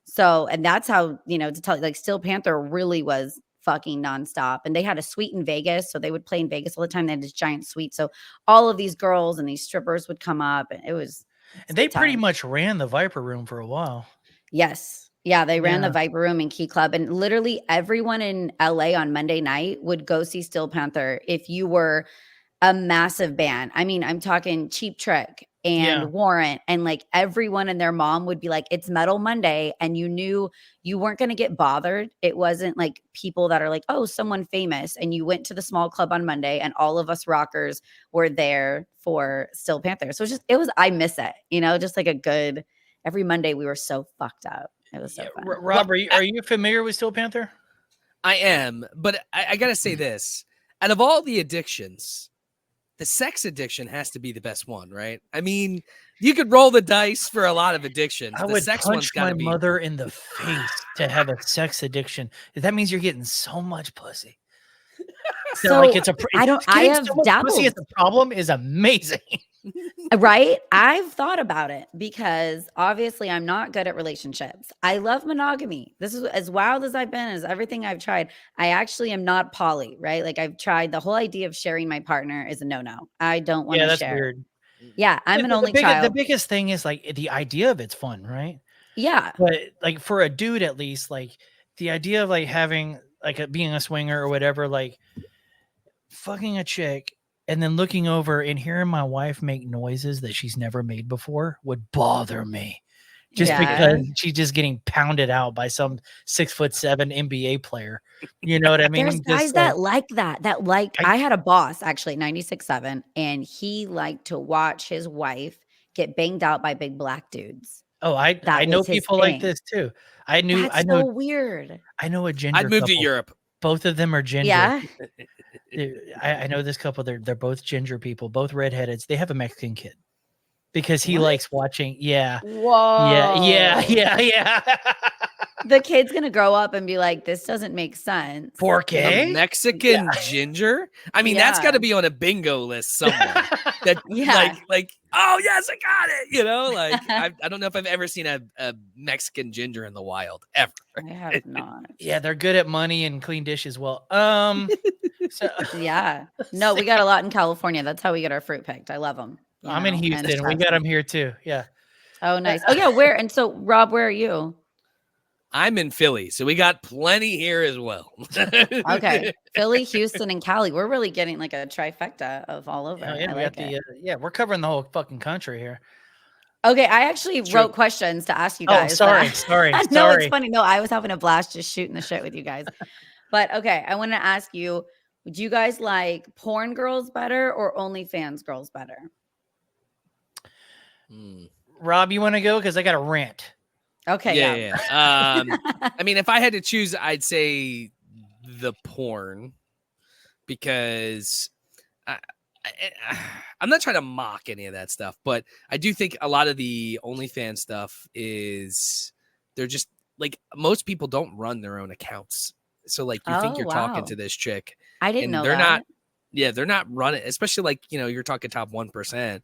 So, and that's how, you know, to tell you, like Steel Panther really was fucking nonstop. And they had a suite in Vegas. So they would play in Vegas all the time. They had this giant suite. So all of these girls and these strippers would come up, and it was. And they pretty much ran the Viper Room for a while. Yes. Yeah, they ran the Viper Room and Key Club, and literally everyone in LA on Monday night would go see Steel Panther if you were a massive band. I mean, I'm talking Cheap Trick and Warrant, and like everyone and their mom would be like, it's Metal Monday, and you knew you weren't going to get bothered. It wasn't like people that are like, oh, someone famous, and you went to the small club on Monday, and all of us rockers were there for Steel Panther. So I miss it, you know, just like a good, every Monday we were so fucked up. It was so fun. Rob, are you familiar with Steel Panther? I am, but I got to say this. Out of all the addictions, the sex addiction has to be the best one, right? I mean, you could roll the dice for a lot of addictions. I would punch my mother in the face to have a sex addiction. That means you're getting so much pussy. So like I have dabbled. Pussy as a problem is amazing. Right? I've thought about it because obviously I'm not good at relationships. I love monogamy. This is as wild as I've been, as everything I've tried. I actually am not poly, right? Like I've tried the whole idea of sharing my partner is a no-no. I don't want to share. That's weird. Yeah, I'm an only child. The biggest thing is like the idea of it's fun, right? Yeah. But like for a dude, at least, like the idea of like having like being a swinger or whatever, like fucking a chick and then looking over and hearing my wife make noises that she's never made before would bother me. Just because she's just getting pounded out by some 6'7" NBA player. You know what I mean? There's guys that like that. I had a boss actually, 96.7, and he liked to watch his wife get banged out by big black dudes. Oh, I know people like this too. I know so weird. I know a ginger. I'd move to Europe. Both of them are ginger. Yeah. I know this couple. They're both ginger people, both redheaded. They have a Mexican kid because he likes watching. Yeah. Whoa. Yeah. The kid's gonna grow up and be like, "This doesn't make sense." Porque Mexican ginger. I mean, that's got to be on a bingo list somewhere. Like, oh yes, I got it. You know, like I don't know if I've ever seen a Mexican ginger in the wild ever. I have not. Yeah, they're good at money and clean dish as well. Yeah. No, we got a lot in California. That's how we get our fruit picked. I love them. I'm in Houston. We got them here too. Yeah. Oh, nice. Oh, yeah. Where? And so, Rob, where are you? I'm in Philly, so we got plenty here as well. Okay. Philly, Houston, and Cali. We're really getting like a trifecta of all over. We're covering the whole fucking country here. Okay, I actually wrote questions to ask you guys. Sorry. No, it's funny. No, I was having a blast just shooting the shit with you guys. But okay, I want to ask you, would you guys like porn girls better or OnlyFans girls better? Rob, you want to go? Because I got a rant. Okay, yeah. I mean, if I had to choose, I'd say the porn, because I'm not trying to mock any of that stuff, but I do think a lot of the OnlyFans stuff is they're just like, most people don't run their own accounts. So like you think you're talking to this chick. I didn't know they're that. they're not running, especially like, you're talking top 1%.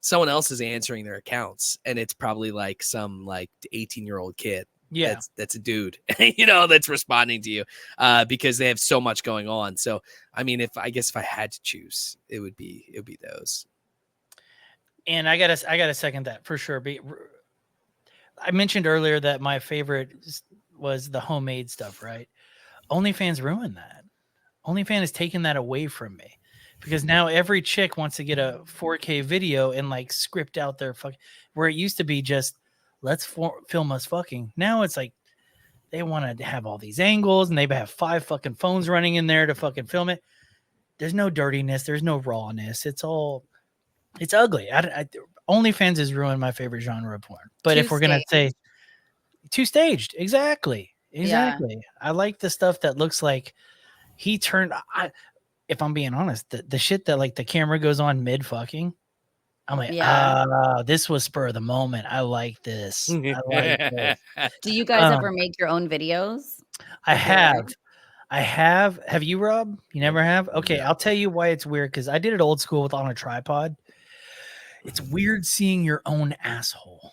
Someone else is answering their accounts, and it's probably like some like 18-year-old kid. Yeah, that's a dude, that's responding to you because they have so much going on. So, I mean, if I had to choose, it would be those. And I gotta second that for sure. I mentioned earlier that my favorite was the homemade stuff, right? OnlyFans ruined that. OnlyFans has taken that away from me, because now every chick wants to get a 4K video and like script out their where it used to be just let's film us fucking. Now it's like they want to have all these angles, and they have 5 fucking phones running in there to fucking film it. There's no dirtiness. There's no rawness. It's ugly. OnlyFans has ruined my favorite genre of porn. But if we're going to say too staged, exactly. Yeah. I like the stuff that looks like he turned. If I'm being honest, the shit that like the camera goes on mid fucking, I'm like, this was spur of the moment. I like this. I like this. Do you guys ever make your own videos? I have. Have you, Rob? You never have? Okay, I'll tell you why it's weird, because I did it old school on a tripod. It's weird seeing your own asshole.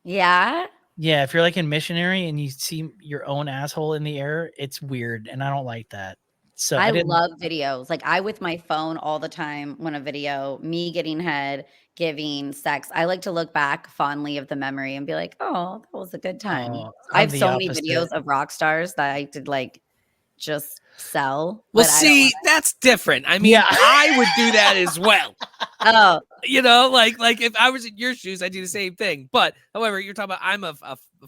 Yeah? Yeah, if you're like in missionary and you see your own asshole in the air, it's weird, and I don't like that. So I love videos. Like I with my phone all the time when a video, me getting head, giving sex. I like to look back fondly of the memory and be like, oh, that was a good time. I have so many videos of rock stars that I did like just sell. Well, see, that's different. I mean, I would do that as well. Oh, like if I was in your shoes, I'd do the same thing. But however, you're talking about, I'm a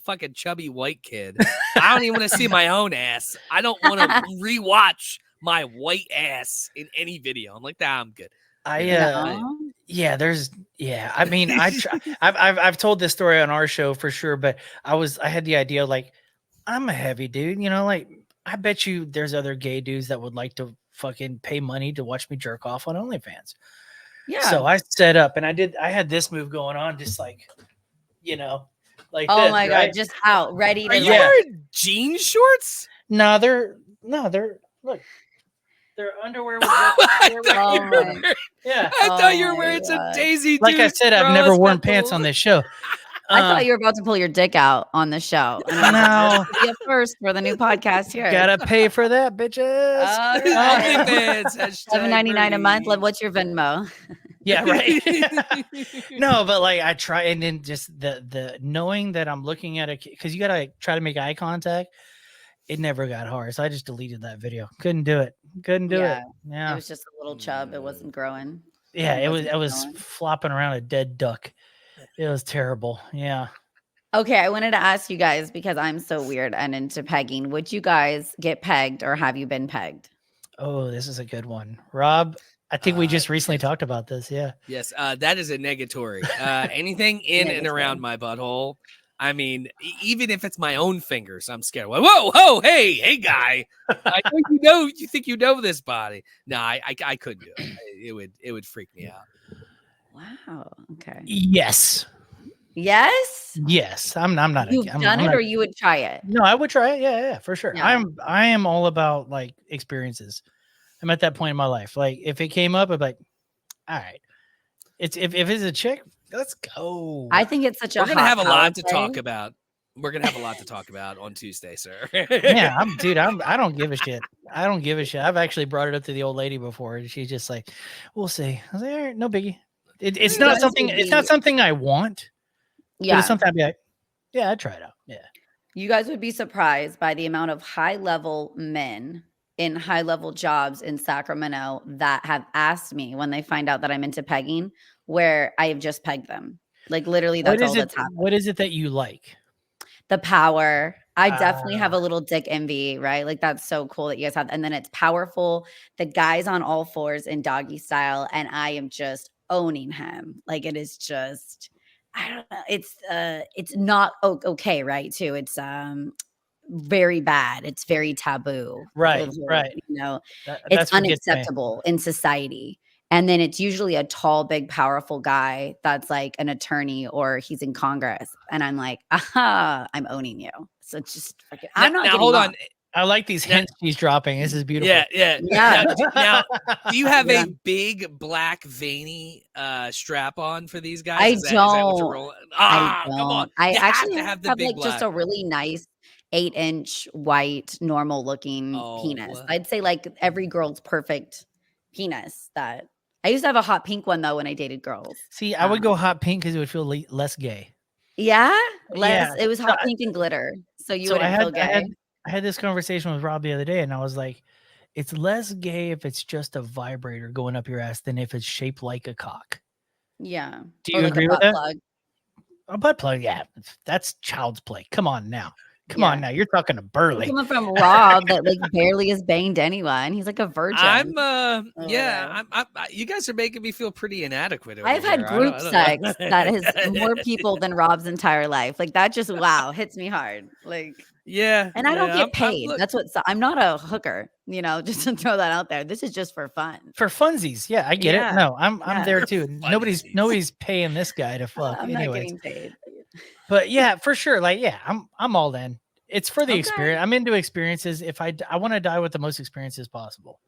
fucking chubby white kid. I don't even want to see my own ass. I don't want to rewatch my white ass in any video. I'm like, nah, I'm good. I mean, I've told this story on our show for sure, but I had the idea, like, I'm a heavy dude, like, I bet you there's other gay dudes that would like to fucking pay money to watch me jerk off on OnlyFans. Yeah. So I set up and I had this move going on, just like, like, oh my God, just out, ready to. Are you wearing jean shorts? No, they're look. Their underwear was yeah. I thought you were wearing some Daisy. Like I said, I've never worn pants on this show. I thought you were about to pull your dick out on the show. No, be a first for the new podcast here. Gotta pay for that, bitches. $7.99 a month. What's your Venmo? Yeah, right. No, but like I try, and then just the knowing that I'm looking at it, because you gotta try to make eye contact. It never got hard, so I just deleted that video. Couldn't do it. Yeah, it was just a little chub. It wasn't growing. Yeah, it was flopping around a dead duck. It was terrible. Yeah. Okay, I wanted to ask you guys, because I'm so weird and into pegging. Would you guys get pegged, or have you been pegged? Oh, this is a good one, Rob. I think we just recently talked about this. Yeah. Yes, that is a negatory. Anything in and around my butthole. I mean, even if it's my own fingers, I'm scared. Whoa, hey, guy! I know you think you know this body. No, I couldn't do it. It would freak me out. Wow. Okay. Yes. I'm not. You've done it, or you would try it? No, I would try it. Yeah, for sure. Yeah. I am all about like experiences. I'm at that point in my life. Like if it came up, I'd be like, all right. It's if it's a chick, let's go. I think it's such a. We're gonna have a lot to talk about. We're gonna have a lot to talk about on Tuesday, sir. Yeah, I don't give a shit. I've actually brought it up to the old lady before, and she's just like, "We'll see." I was like, "All right, no biggie." It's not something. It's not something I want. Yeah, it's something I'd be like, "Yeah, I'd try it out." Yeah. You guys would be surprised by the amount of high-level men in high-level jobs in Sacramento that have asked me when they find out that I'm into pegging, where I have just pegged them. Like literally, that's all that's happening. What is it that you like? The power. I definitely have a little dick envy, right? Like that's so cool that you guys have. And then it's powerful. The guy's on all fours in doggy style, and I am just owning him. Like it is just, I don't know. It's not okay, right? Too. It's very bad. It's very taboo. Right. You know, That's it's unacceptable in society. And then it's usually a tall, big, powerful guy that's like an attorney or he's in Congress. And I'm like, aha, I'm owning you. So it's just freaking, I'm not now getting hold off. on. I like these hints she's dropping. This is beautiful. Yeah. Now, do you have a big black veiny strap on for these guys? I Is that what you're rolling? I Come on. I You actually have the have big like black. just a really nice 8-inch white, normal looking penis. I'd say like every girl's perfect penis. That I used to have a hot pink one though when I dated girls. See, I would go hot pink because it would feel less gay. Yeah, Yeah. It was hot pink and glitter, so you wouldn't feel gay. I had this conversation with Rob the other day, and I was like, "It's less gay if it's just a vibrator going up your ass than if it's shaped like a cock." Yeah. Do you agree with that? Plug. A butt plug, yeah, that's child's play. Come on now. Come on now. You're talking to Burly. Coming from Rob that like barely has banged anyone. He's like a virgin. You guys are making me feel pretty inadequate. I've had group sex that has more people than Rob's entire life. Like that just hits me hard. Like and I don't get paid. That's what I'm not a hooker, just to throw that out there. This is just for fun. For funsies. Yeah, I get it. No, I'm there too. Nobody's paying this guy to fuck. I'm not getting paid. But yeah, for sure. Like, yeah, I'm all in. It's for the experience. I'm into experiences. If I want to die with the most experiences possible.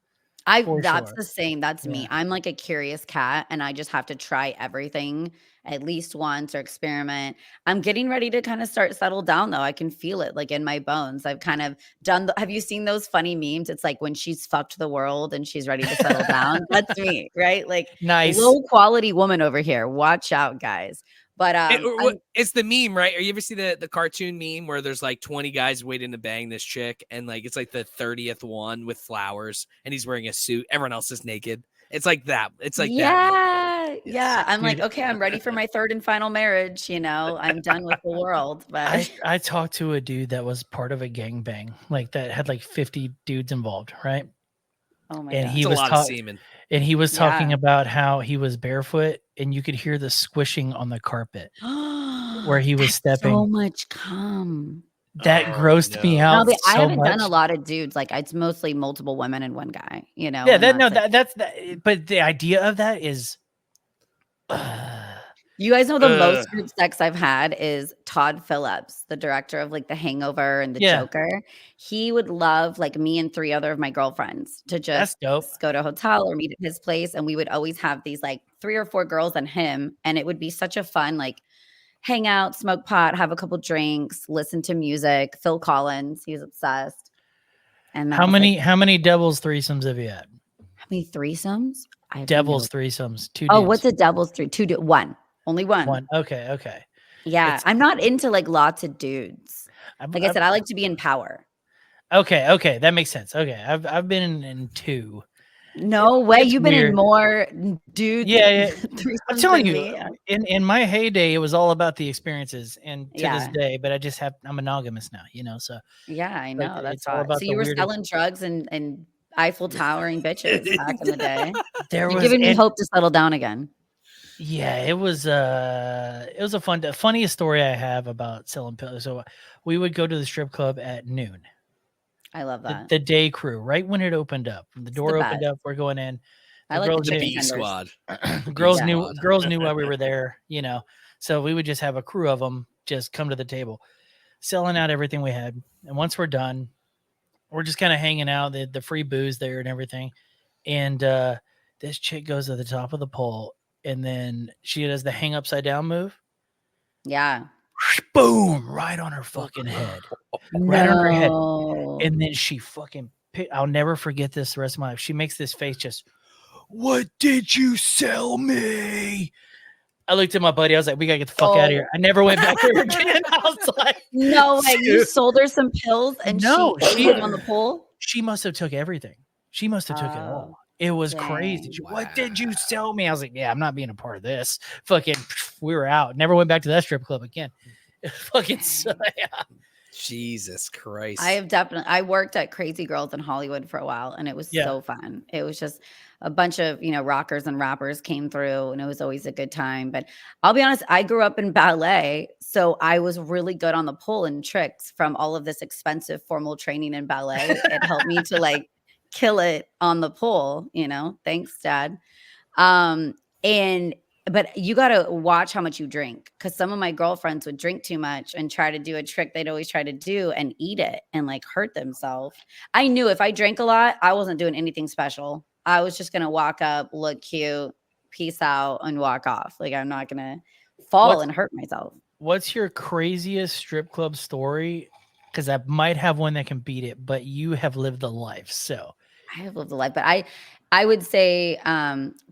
That's the same. That's me. I'm like a curious cat, and I just have to try everything at least once or experiment. I'm getting ready to kind of settle down though. I can feel it like in my bones. I've kind of done. Have you seen those funny memes? It's like when she's fucked the world and she's ready to settle down. That's me, right? Like nice low quality woman over here. Watch out, guys. But it's the meme, right? Or you ever see the cartoon meme where there's like 20 guys waiting to bang this chick, and like it's like the 30th one with flowers, and he's wearing a suit. Everyone else is naked. It's like that. It's like that. Yeah. I'm like, okay, I'm ready for my third and final marriage. I'm done with the world. But I talked to a dude that was part of a gangbang, like that had like 50 dudes involved, right? Oh my god! He was a lot of semen. And he was talking about how he was barefoot and you could hear the squishing on the carpet where he was stepping. So much cum. That grossed me out. I haven't done a lot of dudes. Like it's mostly multiple women and one guy, Yeah, that's but the idea of that is you guys know the most group sex I've had is Todd Phillips, the director of like The Hangover and The Joker. He would love like me and 3 other of my girlfriends to just go to a hotel or meet at his place. And we would always have these like 3 or 4 girls and him. And it would be such a fun, like hang out, smoke pot, have a couple drinks, listen to music. Phil Collins, he's obsessed. And how many devil's threesomes have you had? How many threesomes? Devil's threesomes. 2 Oh, dudes. what's a devil's 3? 2 1. Only one. Okay. Yeah, I'm not into like lots of dudes. Like I said, I like to be in power. Okay, that makes sense. Okay, I've been in 2. No way, you've been in more dudes. Yeah. I'm telling you, in my heyday, it was all about the experiences, and to this day. But I'm monogamous now, So yeah, I know that's all about. So you were selling drugs and Eiffel Towering bitches back in the day. You're giving me hope to settle down again. Yeah, it was a funniest story I have about selling pills. So we would go to the strip club at noon. I love that. The day crew, right when it opened up. When the door opened up, we're going in. I like the B squad. Girls knew why we were there, So we would just have a crew of them just come to the table, selling out everything we had. And once we're done, we're just kind of hanging out, the free booze there and everything. And this chick goes to the top of the pole. And then she does the hang upside down move. Yeah. Boom! Right on her fucking head. Right on her head. And then she fucking, I'll never forget this the rest of my life. She makes this face just, what did you sell me? I looked at my buddy. I was like, we got to get the fuck out of here. I never went back there again. I was like, no way. You sold her some pills and she put them on the pole? She must have took everything. She must have took it all. It was crazy. Dang. What did you sell me? I was like, yeah, I'm not being a part of this. Fucking, we were out. Never went back to that strip club again. Fucking, yeah. Jesus Christ. I worked at Crazy Girls in Hollywood for a while, and it was so fun. It was just a bunch of, rockers and rappers came through, and it was always a good time. But I'll be honest, I grew up in ballet, so I was really good on the pole and tricks from all of this expensive formal training in ballet. It helped me to like kill it on the pole, Thanks, Dad. But you got to watch how much you drink, because some of my girlfriends would drink too much and try to do a trick they'd always try to do and eat it and like hurt themselves. I knew if I drank a lot, I wasn't doing anything special. I was just going to walk up, look cute, peace out, and walk off. Like, I'm not going to fall and hurt myself. What's your craziest strip club story? Because I might have one that can beat it, but you have lived a life. So I have lived a life, but I would say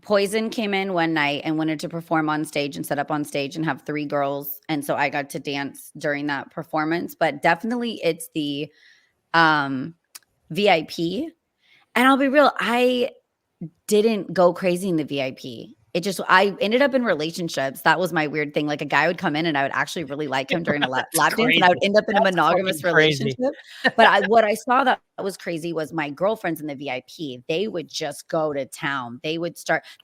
Poison came in one night and wanted to perform on stage and set up on stage and have 3 girls. And so I got to dance during that performance. But definitely it's the VIP. And I'll be real, I didn't go crazy in the VIP. I ended up in relationships. That was my weird thing. Like, a guy would come in and I would actually really like him during a lap dance, and I would end up in a monogamous relationship. But what I saw that was crazy was my girlfriends in the VIP. They would just go to town. They'd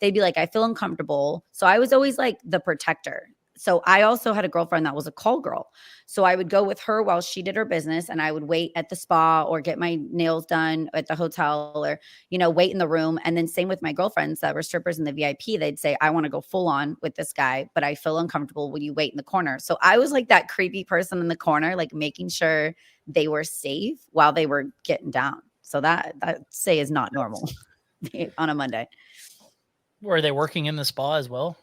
be like, I feel uncomfortable. So I was always like the protector. So I also had a girlfriend that was a call girl. So I would go with her while she did her business, and I would wait at the spa or get my nails done at the hotel, or, wait in the room. And then same with my girlfriends that were strippers in the VIP. They'd say, I want to go full on with this guy, but I feel uncomfortable. Will you wait in the corner? So I was like that creepy person in the corner, like making sure they were safe while they were getting down. So that say is not normal on a Monday. Were they working in the spa as well?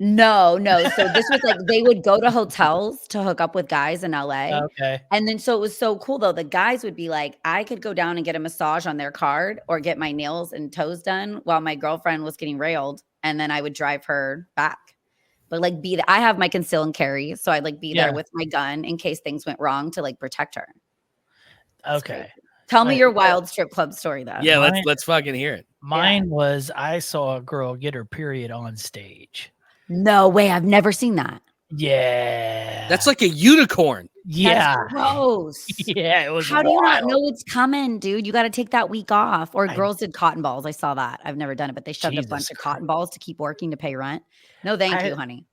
No. So this was like, they would go to hotels to hook up with guys in LA. Okay. And then, so it was so cool though. The guys would be like, I could go down and get a massage on their card or get my nails and toes done while my girlfriend was getting railed. And then I would drive her back. But like I have my conceal and carry. So I'd like be there with my gun in case things went wrong to like protect her. Okay. Tell me your wild strip club story though. Yeah, let's fucking hear it. Mine was, I saw a girl get her period on stage. No way. I've never seen that. Yeah. That's like a unicorn. Yeah. That's gross. Yeah. It was How do you not know it's coming, dude? You got to take that week off. Or girls did cotton balls. I saw that. I've never done it, but they shoved a bunch of cotton balls to keep working to pay rent. No, thank you, honey.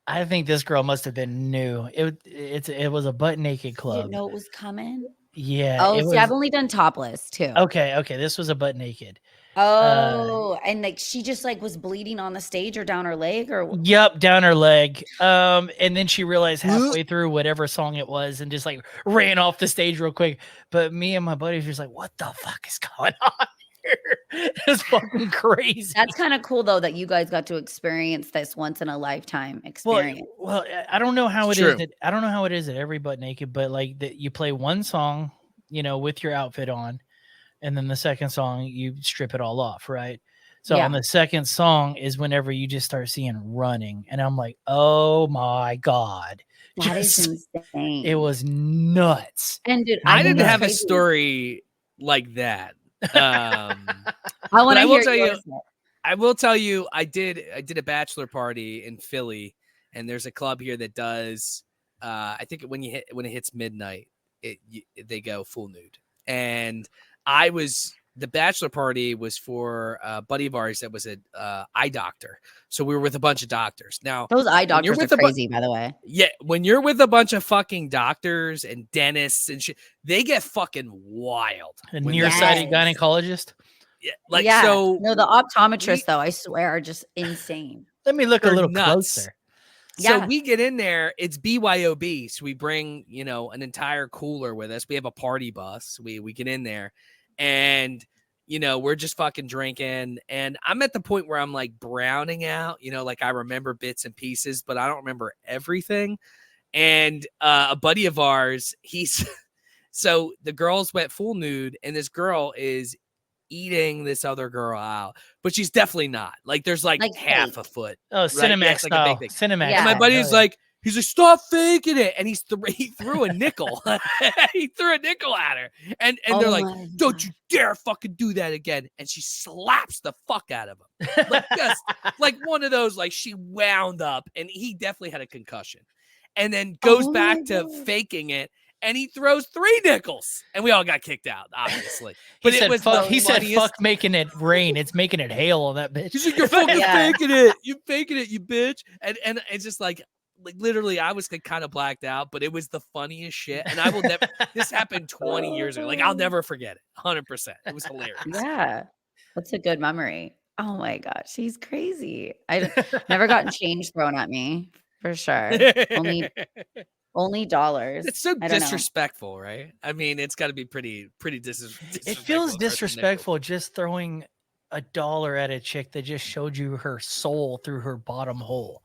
I think this girl must have been new. It was a butt naked club. You didn't know it was coming? Yeah. Oh, see, I've only done topless too. Okay. This was a butt naked. Oh, and like she just like was bleeding on the stage or down her leg or Yep, down her leg. And then she realized halfway through whatever song it was and just like ran off the stage real quick. But me and my buddies were just like, what the fuck is going on here? It's fucking crazy. That's kind of cool though that you guys got to experience this once in a lifetime experience. Well, I don't know how it is. I don't know how it is at every butt naked, but like that you play one song, with your outfit on. And then the second song, you strip it all off, right? So on the second song is whenever you just start seeing running. And I'm like, oh my God. That is insane. It was nuts. And dude, I didn't have a story like that. I want to hear yours. I will tell you, I did a bachelor party in Philly, and there's a club here that does, I think when it hits midnight, they go full nude. And the bachelor party was for a buddy of ours that was an eye doctor. So we were with a bunch of doctors. Now, those eye doctors are crazy, by the way. Yeah. When you're with a bunch of fucking doctors and dentists and shit, they get fucking wild. A nearsighted gynecologist? Yeah. So. No, the optometrists, though, I swear, are just insane. Let me look a little closer. So we get in there, it's BYOB. So we bring, an entire cooler with us. We have a party bus. We get in there and, we're just fucking drinking. And I'm at the point where I'm like browning out, like I remember bits and pieces, but I don't remember everything. And a buddy of ours, so the girls went full nude and this girl is eating this other girl out, but she's definitely not. Like there's like half a foot. Oh, Cinemax style. Cinemax. And my buddy's like, He's like, stop faking it. And he threw a nickel. He threw a nickel at her. And they're like, don't you dare fucking do that again. And she slaps the fuck out of him. Like, just like one of those, like she wound up, and he definitely had a concussion. And then goes back to faking it. And he throws 3 nickels, and we all got kicked out, obviously. But he said, fuck making it rain. It's making it hail on that bitch. He's like, you're fucking faking it. You're faking it, you bitch. And it's just like literally, I was kind of blacked out, but it was the funniest shit. And I will never, this happened 20 years ago. Like, I'll never forget it. 100%. It was hilarious. Yeah. That's a good memory. Oh my gosh. She's crazy. I never gotten change thrown at me, for sure. Only dollars. It's so disrespectful, right? I mean, it's got to be pretty disrespectful. It feels disrespectful just throwing $1 at a chick that just showed you her soul through her bottom hole.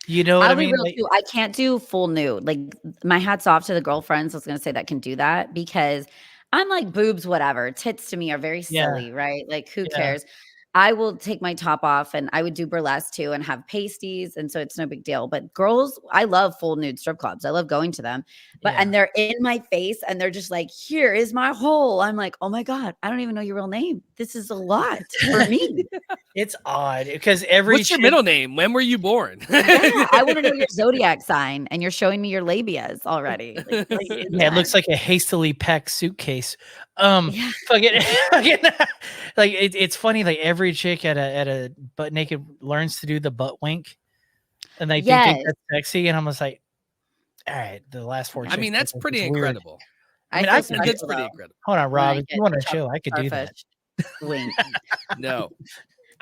You know what I mean? Like, I can't do full nude. Like, my hat's off to the girlfriends. I was going to say that can do that, because I'm like, boobs, whatever. Tits to me are very silly, right? Like, who cares? I will take my top off, and I would do burlesque too and have pasties. And so it's no big deal. But girls, I love full nude strip clubs. I love going to them. But and they're in my face, and they're just like, here is my hole. I'm like, oh my God, I don't even know your real name. This is a lot for me. It's odd because what's your middle name? When were you born? I want to know your zodiac sign, and you're showing me your labias already. It looks like a hastily packed suitcase. It's funny. Like every chick at a butt naked learns to do the butt wink, and they think that's sexy. And I'm just like, all right, the last 4. I mean, that's pretty incredible. I mean, that's pretty incredible. Hold on, Rob. If you want to chill, I could do that. Wink. No,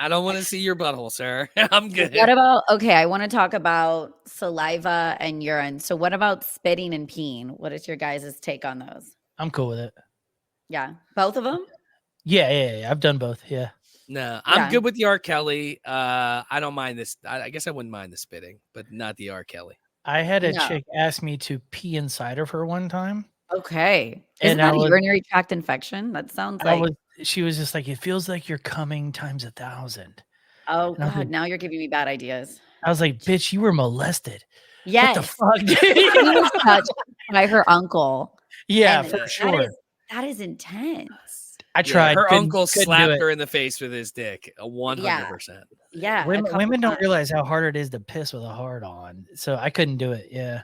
I don't want to see your butthole, sir. I'm good. What about, I want to talk about saliva and urine. So what about spitting and peeing? What is your guys' take on those? I'm cool with it. Yeah. Both of them? Yeah. I've done both. Yeah. No, I'm good with the R. Kelly. I don't mind this. I guess I wouldn't mind the spitting, but not the R. Kelly. I had a chick ask me to pee inside of her one time. Okay. Isn't that a urinary tract infection? That sounds like... She was just like, it feels like you're coming times 1,000. Oh, God. Like, now you're giving me bad ideas. I was like, bitch, you were molested. Yes. What the fuck? He was touched by her uncle. Yeah, for sure. That is intense. I tried. Her uncle slapped her in the face with his dick. 100%. Yeah. Women don't realize how hard it is to piss with a hard on. So I couldn't do it. Yeah.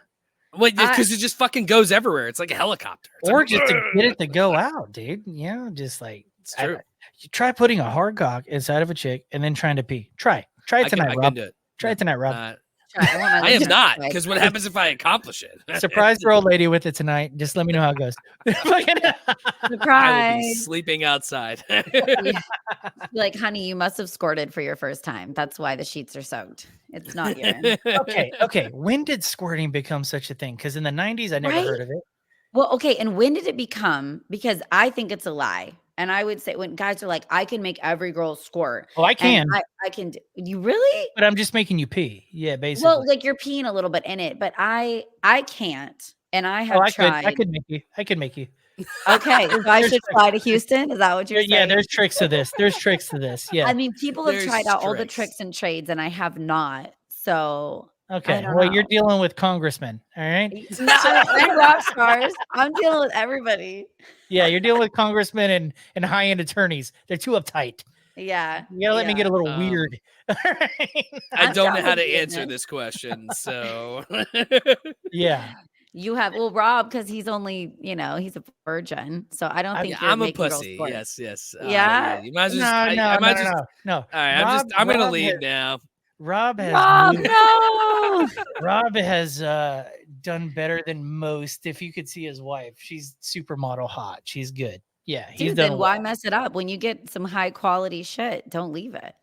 Well, because it just fucking goes everywhere. It's like a helicopter. It's or like, just to get it to go out, dude. Yeah, just like it's true. You try putting a hard cock inside of a chick and then trying to pee. Try it tonight, Rob. Try it tonight, Rob. I am not, because what happens if I accomplish it? Surprise your old lady with it tonight. Just let me know how it goes. Surprise! I will be sleeping outside. Like, honey, you must have squirted for your first time. That's why the sheets are soaked. It's not urine. Okay. When did squirting become such a thing? Because in the 90s, I never heard of it. Well, okay. And when did it become? Because I think it's a lie. And I would say when guys are like, I can make every girl squirt. Oh, I can. I can. You really? But I'm just making you pee. Yeah, basically. Well, like you're peeing a little bit in it, but I can't. And I have tried. I could make you. Okay. So I should fly to Houston. Is that what you're saying? Yeah, there's tricks to this. Yeah. I mean, people have tried out all the tricks and trades, and I have not. So okay. Well, you're dealing with congressmen, all right? And rock stars. I'm dealing with everybody. Yeah, you're dealing with congressmen and high-end attorneys. They're too uptight. Yeah. You gotta let me get a little weird. I don't know how to answer this question. So yeah. You have Rob, because he's only, he's a virgin. So I don't think I'm a pussy. Yes. Yeah. You might as well no. All right, I'm gonna leave now. Rob has Rob has done better than most. If you could see his wife, she's supermodel hot. She's good. Yeah, dude, then why mess it up? When you get some high quality shit, don't leave it.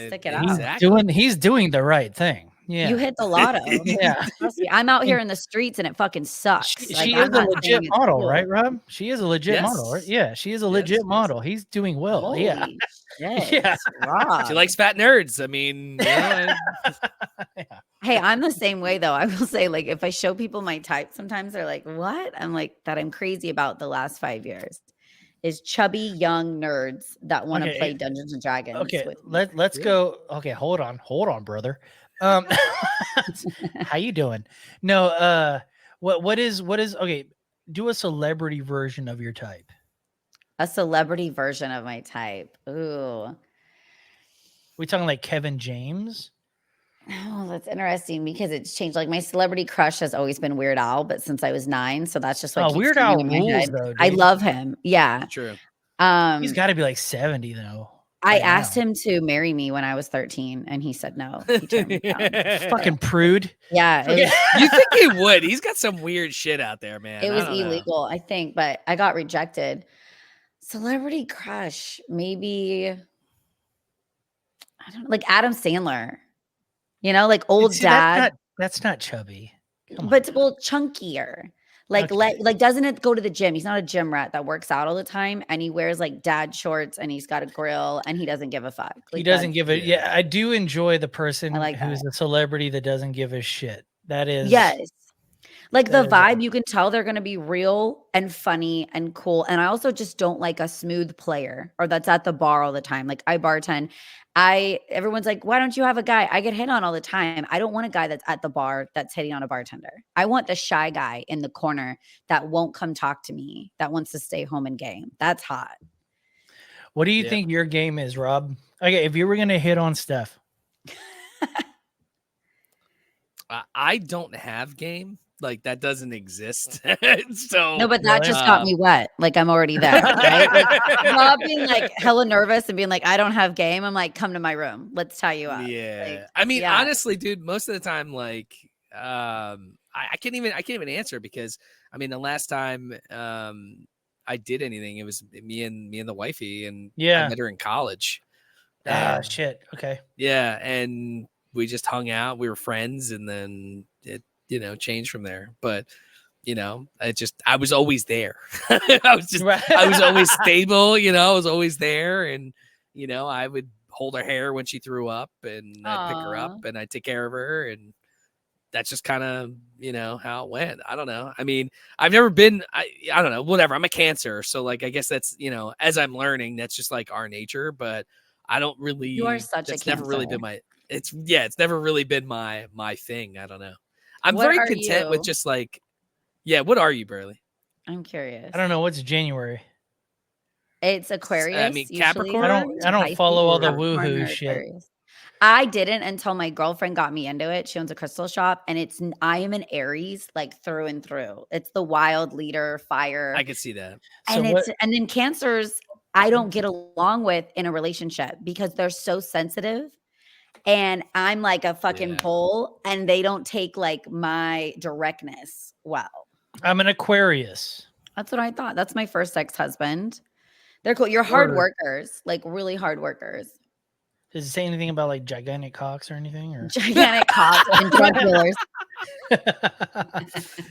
Stick it out. He's doing the right thing. Yeah, you hit the lotto. Yeah, I'm out here in the streets and it fucking sucks. She is a legit model, right, Rob? She is a legit model, right? Yeah, she is a legit model. He's doing well. Holy yeah. Rob. She likes fat nerds. I mean, Hey, I'm the same way though. I will say, like, if I show people my type, sometimes they're like, "What?" I'm like, that I'm crazy about the last 5 years. Is chubby young nerds that want to play Dungeons and Dragons. Okay, let's go. Okay, hold on, brother. How you doing? No, what is okay? Do a celebrity version of your type. A celebrity version of my type. Ooh. We talking like Kevin James? Oh, that's interesting because it's changed. Like my celebrity crush has always been Weird Al, but since I was 9, so that's just what keeps Weird coming Al in my rules head. though, dude. I love him. Yeah. True. He's got to be like 70 though. I asked him to marry me when I was 13 and he said no. He turned me down. Fucking prude. Yeah. You think he would? He's got some weird shit out there, man. It was illegal, I think, but I got rejected. Celebrity crush, maybe. I don't know, like Adam Sandler. You know, like old dad. That's not chubby. But well, chunkier. Like, like doesn't it go to the gym? He's not a gym rat that works out all the time, and he wears like dad shorts, and he's got a grill, and he doesn't give a fuck. Like, he doesn't give a yeah. I do enjoy the person who's a celebrity that doesn't give a shit. That is like the vibe. You can tell they're going to be real and funny and cool. And I also just don't like a smooth player or that's at the bar all the time. Like I bartend. Everyone's like, why don't you have a guy? I get hit on all the time. I don't want a guy that's at the bar that's hitting on a bartender. I want the shy guy in the corner that won't come talk to me, that wants to stay home and game. That's hot. What do you think your game is, Rob? Okay, if you were going to hit on Stef. I don't have game. Like that doesn't exist. So no, but that just got me wet. Like I'm already there. Right? Like, Rob being like hella nervous and being like, I don't have game. I'm like, come to my room. Let's tie you up. Yeah. Like, I mean, honestly, dude, most of the time, like, I can't even answer because I mean, the last time I did anything, it was me and the wifey, and I met her in college. Shit. Okay. Yeah, and we just hung out. We were friends, and then it, changed from there. But I was always there. I was always stable. I was always there, and I would hold her hair when she threw up, and I'd pick her up, and I'd take care of her, and that's just kind of how it went. I don't know. I mean, I've never been. I don't know. Whatever. I'm a Cancer, so like I guess that's as I'm learning, that's just like our nature. But I don't really. You are such a Cancer. Never really been my. It's never really been my thing. I don't know. I'm very content with just like, what are you, Burly? I'm curious. I don't know. What's January? It's Aquarius. I mean, Capricorn. I don't follow all the woohoo shit. I didn't until my girlfriend got me into it. She owns a crystal shop, and I am an Aries, like through and through. It's the wild leader, fire. I can see that. And and then Cancers, I don't get along with in a relationship because they're so sensitive. And I'm like a fucking bull, and they don't take like my directness well. I'm an Aquarius. That's what I thought. That's my first ex-husband. They're cool. You're hard workers, like really hard workers. Does it say anything about like gigantic cocks or anything? Or gigantic cocks and drug dealers?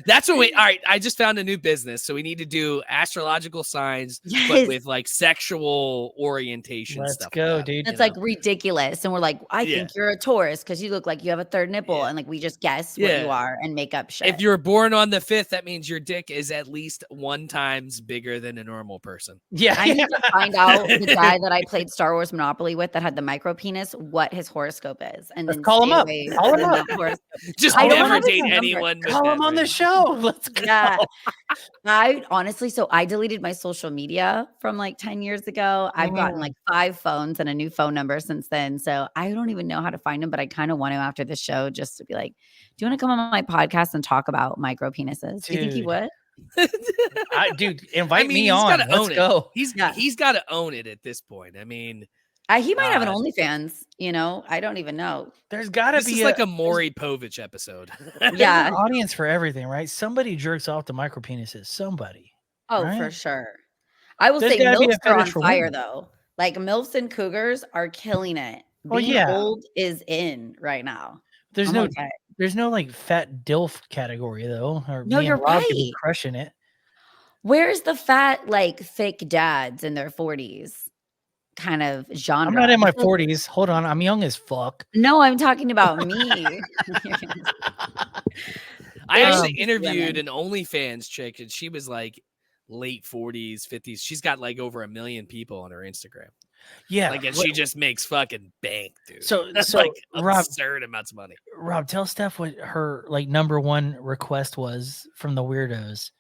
That's what all right. I just found a new business. So we need to do astrological signs, but with like sexual orientation Let's stuff. go, like dude. It's like ridiculous. And we're like, I think you're a Taurus because you look like you have a third nipple. And like we just guess what you are and make up shit. If you're born on the 5th, that means your dick is at least 1 times bigger than a normal person. Yeah. I need to find out the guy that I played Star Wars Monopoly with that had the micro penis, what his horoscope is. And then call him up. Call him up. Just never date anyone. Call him on the show. Let's go. Yeah. I honestly, so I deleted my social media from like 10 years ago. I've gotten like 5 phones and a new phone number since then. So I don't even know how to find him, but I kind of want to after the show just to be like, do you want to come on my podcast and talk about micro penises? Do you think he would? Dude, invite me on. Let's go. He's got to own it at this point. I mean, he might have an OnlyFans, I don't even know. There's got to be like a Maury Povich episode. Yeah. An audience for everything, right? Somebody jerks off the micro penises. Somebody. Oh, right? For sure. I will say MILFs are on fire, though. Like MILFs and Cougars are killing it. Being old is in right now. There's no like fat DILF category, though. Or no, you're right. Crushing it. Where's the fat, like thick dads in their 40s? Kind of genre. I'm not in my 40s. Hold on. I'm young as fuck. No, I'm talking about me. I actually interviewed an OnlyFans chick, and she was like late 40s, 50s. She's got like over 1 million people on her Instagram. Yeah. Like, and she just makes fucking bank, dude. So That's like Rob, absurd amounts of money. Rob, tell Steph what her like number one request was from the weirdos.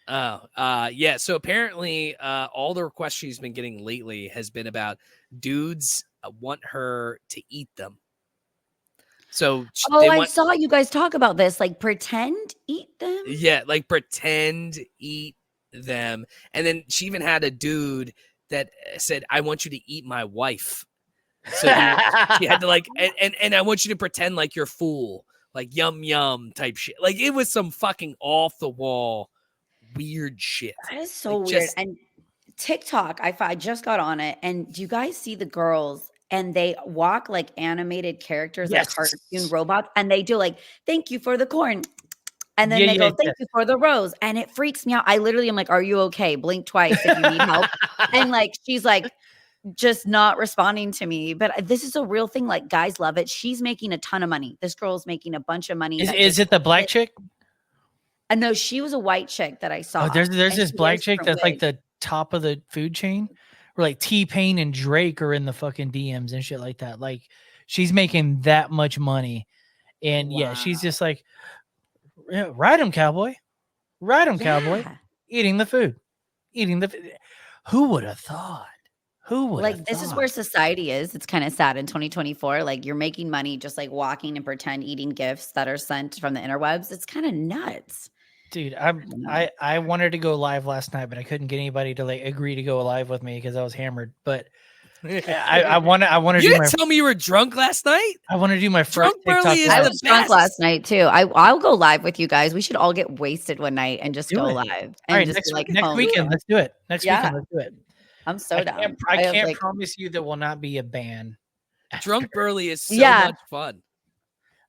Yeah. So apparently, all the requests she's been getting lately has been about dudes want her to eat them. So I saw you guys talk about this. Like, pretend eat them. Yeah, like pretend eat them, and then she even had a dude that said, "I want you to eat my wife." So she had to like, and I want you to pretend like you're full, like yum yum type shit. Like it was some fucking off the wall weird shit. That is so weird. And TikTok, I just got on it, and do you guys see the girls? And they walk like animated characters, like cartoon robots, and they do like, "Thank you for the corn," and then they go, "Thank you for the rose," and it freaks me out. I literally am like, "Are you okay? Blink twice if you need help." And like, she's like, just not responding to me. But this is a real thing. Like, guys love it. She's making a ton of money. This girl's making a bunch of money. Is it the black chick? No, she was a white chick that I saw. Oh, there's this black chick that's like the top of the food chain, where like T-Pain and Drake are in the fucking DMs and shit like that. Like, she's making that much money, and yeah, she's just like, ride him, cowboy, cowboy, eating the food. Who would have thought? Who would like this is where society is. It's kind of sad in 2024. Like, you're making money just like walking and pretend eating gifts that are sent from the interwebs. It's kind of nuts. Dude, I wanted to go live last night, but I couldn't get anybody to like agree to go live with me because I was hammered. But I want to. You didn't tell me you were drunk last night. I want to do my first TikTok. I was drunk last night too. I'll go live with you guys. We should all get wasted one night and just go live. And all right, just next weekend, let's do it. Next weekend, let's do it. I'm so down. I can't promise you there will not be a ban. Drunk Burly is so much fun.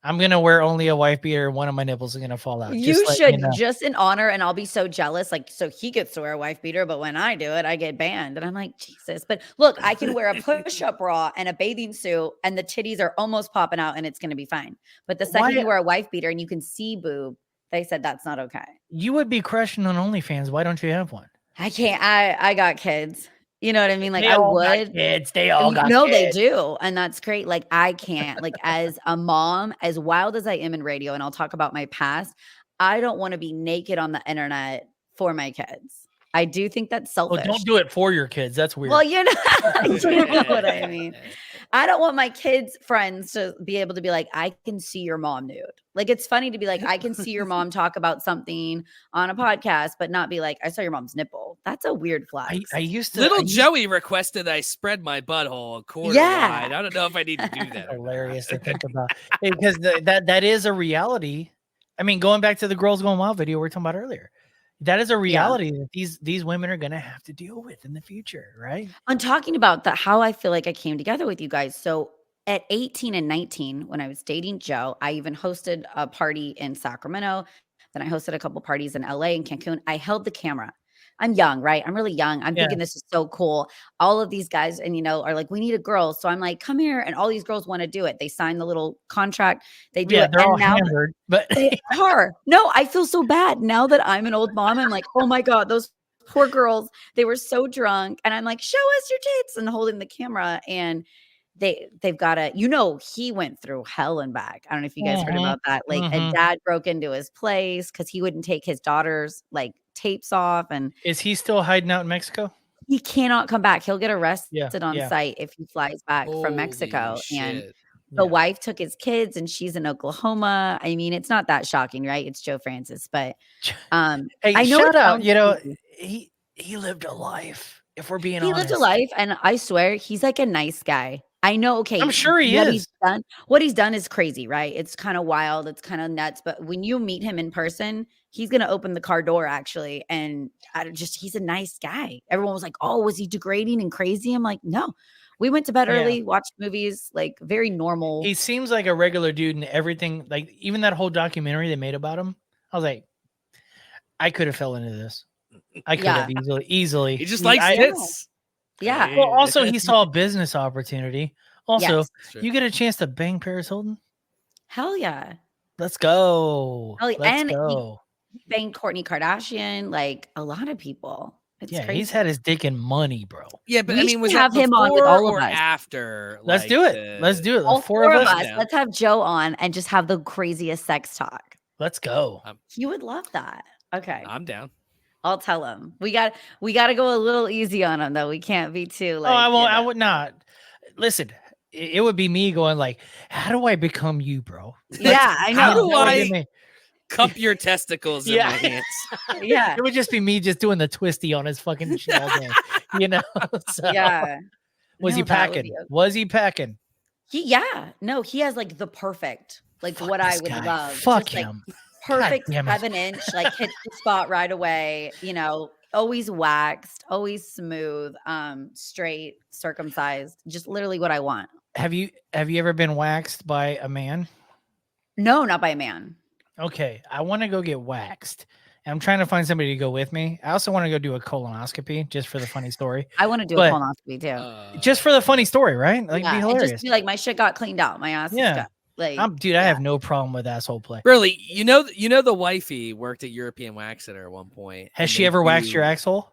I'm gonna wear only a wife beater. One of my nipples are gonna fall out. You should, just in honor, and I'll be so jealous. Like, so he gets to wear a wife beater, but when I do it, I get banned. And I'm like, Jesus. But look, I can wear a push-up bra and a bathing suit, and the titties are almost popping out, and it's gonna be fine. But the second you wear a wife beater and you can see boob, they said that's not okay. You would be crushing on OnlyFans. Why don't you have one? I can't. I got kids. You know what I mean? Like, I would. Kids. They all got kids. They do. And that's great. Like, I can't. Like, as a mom, as wild as I am in radio, and I'll talk about my past, I don't want to be naked on the internet for my kids. I do think that's selfish. Well, don't do it for your kids. That's weird. Well, you know what I mean. I don't want my kids' friends to be able to be like, I can see your mom nude. Like, it's funny to be like, I can see your mom talk about something on a podcast, but not be like, I saw your mom's nipple. That's a weird flex. Joey requested I spread my butthole a quarter wide. I don't know if I need to do that. Hilarious to think about, because that is a reality. I mean, going back to the Girls Going Wild video we were talking about earlier. That is a reality that these women are going to have to deal with in the future, right? I'm talking about how I feel like I came together with you guys. So at 18 and 19, when I was dating Joe, I even hosted a party in Sacramento. Then I hosted a couple parties in LA and Cancun. I held the camera. I'm young, right? I'm really young. I'm thinking this is so cool. All of these guys, and are like, we need a girl. So I'm like, come here. And all these girls want to do it. They sign the little contract. They do it. They're all hammered, but they are. No, I feel so bad now that I'm an old mom. I'm like, oh my God, those poor girls, they were so drunk. And I'm like, show us your tits, and holding the camera. And they've got he went through hell and back. I don't know if you guys heard about that. Like, a dad broke into his place because he wouldn't take his daughter's like tapes off. And is he still hiding out in Mexico? He cannot come back. He'll get arrested on site if he flies back from Mexico. Shit. And the wife took his kids, and she's in Oklahoma. I mean, it's not that shocking, right? It's Joe Francis, but hey, I know shout out. He lived a life. If we're being honest, he lived a life, and I swear he's like a nice guy. I know. Okay. I'm sure he is. What he's done is crazy, right? It's kind of wild. It's kind of nuts. But when you meet him in person, he's going to open the car door actually. And he's a nice guy. Everyone was like, oh, was he degrading and crazy? I'm like, no, we went to bed early, watched movies, like very normal. He seems like a regular dude and everything. Like, even that whole documentary they made about him, I was like, I could have fell into this. I could have easily. He just likes tits. Yeah. Well, also he saw a business opportunity. Also, you get a chance to bang Paris Hilton. Hell yeah. Let's go. Let's go. He banged Kourtney Kardashian, like a lot of people. Yeah, crazy. he's had his dick in money, bro. Yeah, but We I mean, was should that have him on with before all of or us. after? Let's like, do it. Let's do it. The All four of us. down. Let's have Joe on and just have the craziest sex talk. Let's go. He would love that. Okay. I'm down. I'll tell him. We got to go a little easy on him though. We can't be too like. Oh, I won't. I would not. Listen, it would be me going like, "How do I become you, bro?" Yeah, I know. How do What I you mean? cup your testicles in my hands? Yeah. It would just be me just doing the twisty on his fucking shit all day, you know? So, Yeah. Was he packing? Was he packing? He has like the perfect, like Fuck what I this would guy. love. Fuck Just, him. Like, perfect God damn it. 7 inch, like hits the spot right away, you know, always waxed, always smooth, straight, circumcised, just literally what I want. Have you ever been waxed by a man? No, not by a man. Okay, I want to go get waxed. And I'm trying to find somebody to go with me. I also want to go do a colonoscopy just for the funny story. I want to do a colonoscopy too. Just for the funny story, right? Like, yeah, be hilarious. just be like, my shit got cleaned out. My ass is got, like, dude, I have no problem with asshole play. Really, you know, the wifey worked at European Wax Center at one point. Has she ever waxed your asshole?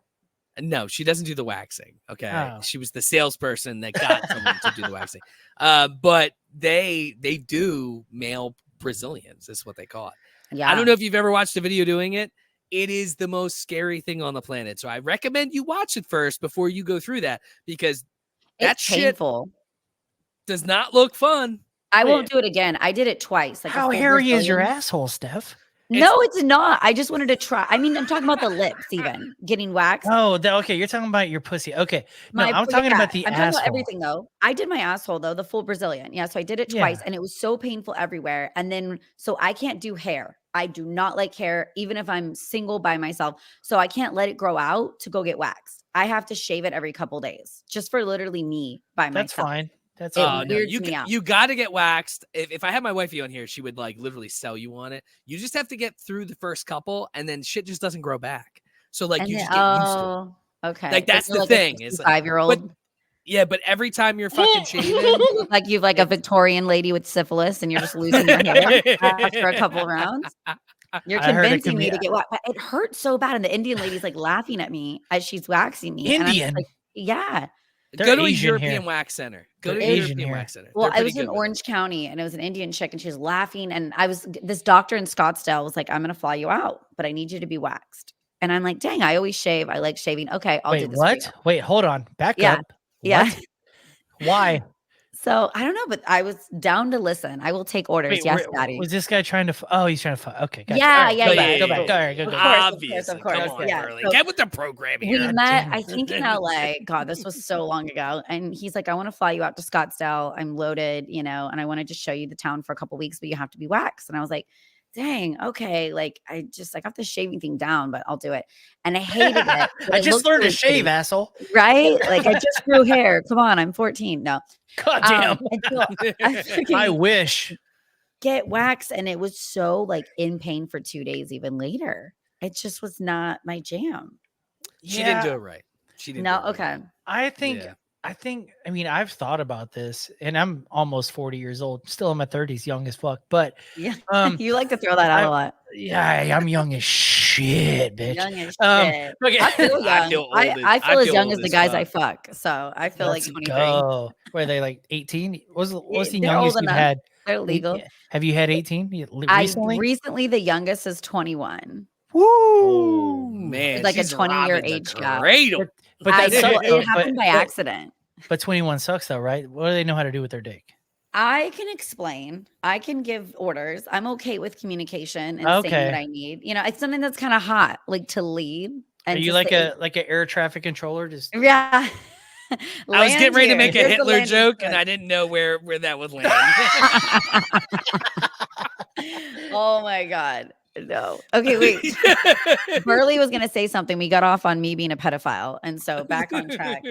No, she doesn't do the waxing. Okay, Oh. She was the salesperson that got someone to do the waxing. But they do male Brazilians. Is what they call it. Yeah. I don't know if you've ever watched a video doing it. It is the most scary thing on the planet. So I recommend you watch it first before you go through that, because that it's painful. Does not look fun. I won't do it again. I did it twice. Like, how hairy is your asshole, Steph? No, it's not. I just wanted to try. I mean, I'm talking about the lips, even getting waxed. Oh, okay. You're talking about your pussy. Okay. No, I'm talking about the I'm asshole. talking about everything, though. I did my asshole, though, the full Brazilian. Yeah. So I did it twice, and it was so painful everywhere. And then, so I can't do hair. I do not like hair, even if I'm single by myself. So I can't let it grow out to go get waxed. I have to shave it every couple days, just for literally me by myself. That's fine. That's you got to get waxed. If I had my wifey on here, she would like literally sell you on it. You just have to get through the first couple, and then shit just doesn't grow back. So like you just get used to it. Okay, like that's the thing. It's like 5-year-old. Yeah, but every time you're fucking shaving, like you've like a Victorian lady with syphilis, and you're just losing your hair after a couple rounds. You're convincing me to get waxed. It hurts so bad, and the Indian lady's like laughing at me as she's waxing me. Indian, and like, yeah. Go to a European Wax Center. Go to a European Wax Center. Well, I was in Orange County, and it was an Indian chick, and she was laughing. And this doctor in Scottsdale was like, "I'm going to fly you out, but I need you to be waxed." And I'm like, "Dang, I always shave. I like shaving. Okay, I'll do this." What? Wait, hold on. Back up. Yeah. What? Why? So I don't know, but I was down to listen. I will take orders. Yes, Daddy. Was this guy trying to? He's trying to. Okay. Gotcha. Yeah, right, yeah. Go back. All right, go. Obviously, of course. Come on, yeah. Burly. So Get with the program here. We met, I think, in LA. God, this was so long ago. And he's like, "I want to fly you out to Scottsdale. I'm loaded, you know, and I want to just show you the town for a couple weeks, but you have to be waxed." And I was like, "Dang, okay." Like, I got the shaving thing down, but I'll do it. And I hated it. I just learned to shave, asshole. Right? Like, I just grew hair. Come on, I'm 14. No. God damn. I wish. Get waxed, and it was so like in pain for 2 days, even later. It just was not my jam. She didn't do it right. She didn't. No, okay. I think, I mean, I've thought about this, and I'm almost 40 years old, still in my 30s, young as fuck. But yeah, you like to throw that out a lot. Yeah, I'm young as shit, bitch. Young as shit. Okay. I feel young. I feel as young as the guys I fuck. So I feel like 23. Go. Were they like 18? What's the They're youngest you've had? They're legal. Have you had 18 recently? Recently, the youngest is 21. Woo! Oh, man, it's like a 20-year age gap. But it happened by accident. But 21 sucks though, right? What do they know how to do with their dick? I can explain. I can give orders. I'm okay with communication and saying what I need. You know, it's something that's kind of hot, like to lead. And are you like an air traffic controller? Just yeah. I was getting ready to make a Hitler joke, and I didn't know where that would land. Oh my God. No. Okay, wait. Burly was gonna say something. We got off on me being a pedophile, and so back on track.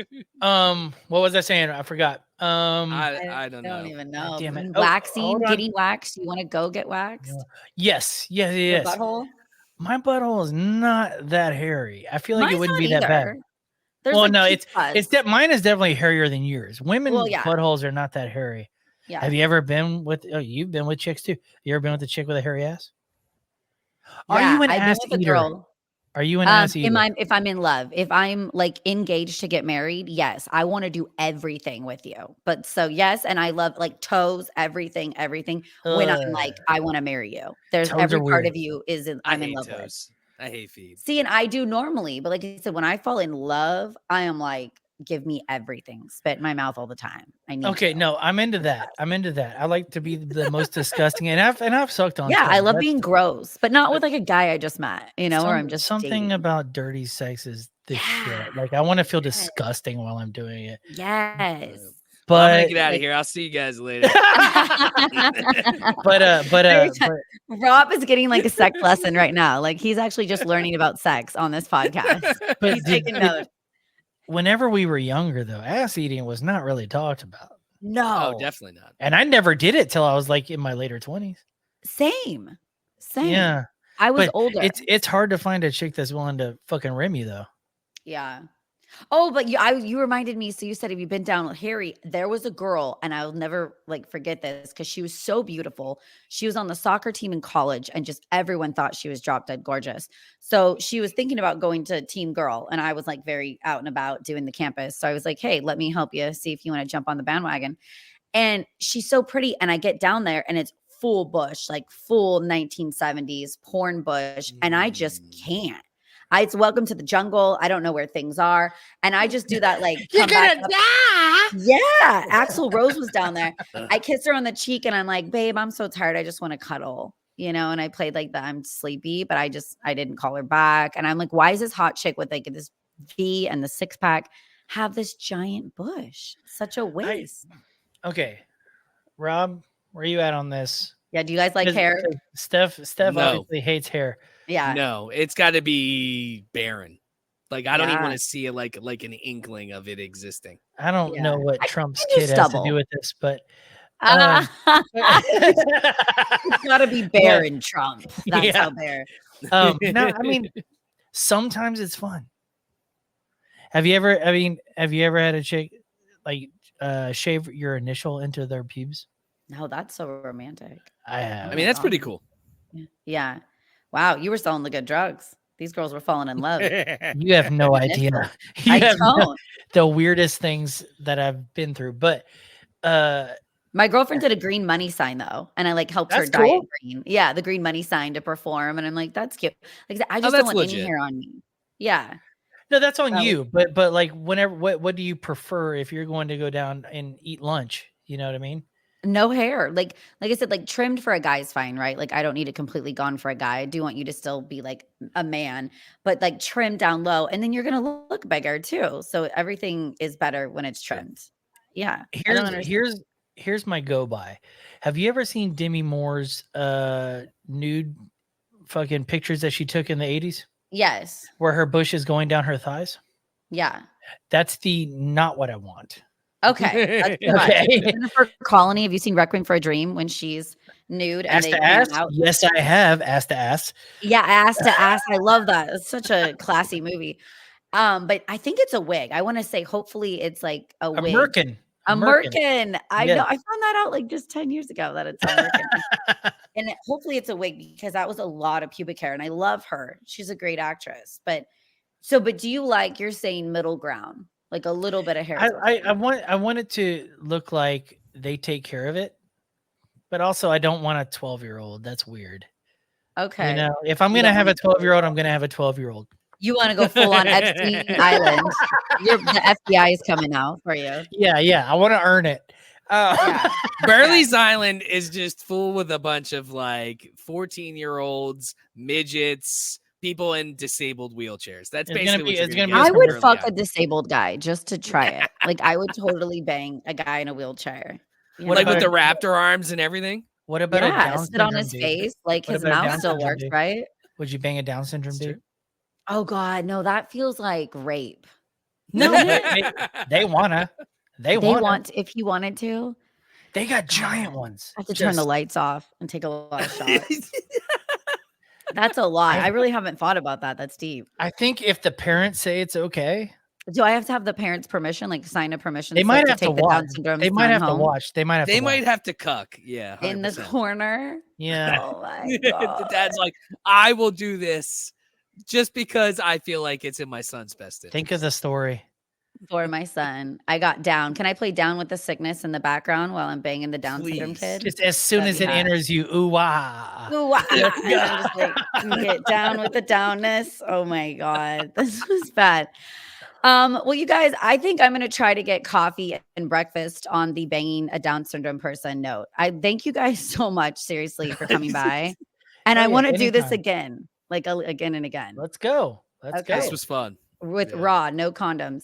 What was I saying? I forgot. I don't know. I don't even know. Damn it. Waxing, getting waxed. You want to go get waxed? Yes. Your butthole? My butthole is not that hairy. I feel like Mine's it wouldn't be not that bad. There's well, like no, mine is definitely hairier than yours. Women's buttholes are not that hairy. Yeah. Have you ever been with? Oh, you've been with chicks too. You ever been with a chick with a hairy ass? Yeah, Are you an I've ass been with eater? a girl. Are you an ass eater? If I'm in love, if I'm like engaged to get married, yes, I want to do everything with you. But so yes, and I love like toes, everything. When I'm like, I want to marry you. There's toes every are part weird. of you I'm in love toes. With. I hate feet. See, and I do normally, but like I said, when I fall in love, I am like, give me everything. Spit in my mouth all the time. I need. Okay, no, I'm into that. I like to be the most disgusting, and I've sucked on. Yeah, toes. I love being gross, but not with like a guy I just met. You know, or I'm just something dating. about dirty sex is the shit. Like I want to feel disgusting while I'm doing it. Yes. But well, I'm gonna get out of here. I'll see you guys later. but Rob is getting like a sex lesson right now. Like he's actually just learning about sex on this podcast. But he's taking notes. Whenever we were younger, though, ass eating was not really talked about. No, oh, definitely not. And I never did it till I was like in my later 20s. Same. Yeah, I was older. It's hard to find a chick that's willing to fucking rim you, though. Yeah. Oh, but you reminded me. So you said, have you been down with Harry? There was a girl, and I'll never like forget this because she was so beautiful. She was on the soccer team in college, and just everyone thought she was drop dead gorgeous. So she was thinking about going to Team Girl, and I was like very out and about doing the campus. So I was like, hey, let me help you see if you want to jump on the bandwagon. And she's so pretty, and I get down there, and it's full bush, like full 1970s porn bush, and I just can't. It's welcome to the jungle. I don't know where things are. And I just do that like, you're gonna die. Yeah. Axl Rose was down there. I kissed her on the cheek and I'm like, babe, I'm so tired. I just want to cuddle, you know? And I played like the I'm sleepy, but I didn't call her back. And I'm like, why is this hot chick with like this V and the 6-pack have this giant bush? Such a waste. Okay. Rob, where are you at on this? Yeah. Do you guys like hair? Steph obviously hates hair. Yeah. No, it's got to be barren. Like I don't even want to see it like an inkling of it existing. I don't know what Trump's kid has to do with this, but it's got to be barren, Trump. That's how bare. No, I mean sometimes it's fun. Have you ever had a chick like shave your initial into their pubes? No, that's so romantic. I have. I mean, that's pretty cool. Yeah. Wow, you were selling the good drugs. These girls were falling in love. You have no idea. I don't. The weirdest things that I've been through. But my girlfriend did a green money sign though, and I like helped her dye it green. Yeah, the green money sign to perform, and I'm like, that's cute. Like I just don't want any hair on me. Yeah. No, that's on you. But like whenever, what do you prefer if you're going to go down and eat lunch? You know what I mean? No hair. Like I said, like trimmed for a guy is fine, right? Like I don't need it completely gone for a guy. I do want you to still be like a man, but like trimmed down low, and then you're gonna look bigger too. So everything is better when it's trimmed. Yeah. Here's my go by. Have you ever seen Demi Moore's nude fucking pictures that she took in the 80s? Yes. Where her bush is going down her thighs? Yeah. That's not what I want. Okay. Okay. For Colony, have you seen Requiem for a Dream when she's nude and they ass? Out? Yes, I have. Ass to ass. Yeah, ass to ass. I love that. It's such a classy movie. But I think it's a wig. I want to say hopefully it's like a wig. Merkin. A Merkin. I know. I found that out like just 10 years ago that it's a Merkin. And hopefully it's a wig because that was a lot of pubic hair. And I love her. She's a great actress. But do you like, you're saying middle ground? Like a little bit of hair. I want it to look like they take care of it, but also I don't want a 12-year-old. That's weird. Okay. You know, if I'm gonna have a 12-year-old, I'm gonna have a 12-year-old. You want to go full on Epstein Island? The FBI is coming out for you. Yeah. I want to earn it. Burly's Island is just full with a bunch of like 14-year-olds, midgets, people in disabled wheelchairs. That's basically what you're gonna I would fuck a disabled guy just to try it. Like I would totally bang a guy in a wheelchair. Like with the raptor arms and everything? What about a Down sit on his face? Like his mouth still works, right? Would you bang a Down syndrome dude? Oh God, no, that feels like rape. No, they wanna. They want if he wanted to. They got giant ones. I have to turn the lights off and take a lot of shots. That's a lot. I really haven't thought about that. That's deep. I think if the parents say it's okay. Do I have to have the parents' permission? Like sign a permission? They might have to watch. They might have to watch. They might have to cuck. Yeah. 100%. In the corner. Yeah. Oh my God. The dad's like, I will do this just because I feel like it's in my son's best interest. Think of the story. For my son, I got down. Can I play down with the sickness in the background while I'm banging the Down syndrome kid? Just as soon as it enters you, ooh wah. Ooh wah. And I'm just like, get down with the downness. Oh my God, this was bad. Well, you guys, I think I'm going to try to get coffee and breakfast on the banging a Down syndrome person note. I thank you guys so much, seriously, for coming by. And I want to do this again, like again and again. Let's go. Let's go. This was fun. With raw, no condoms.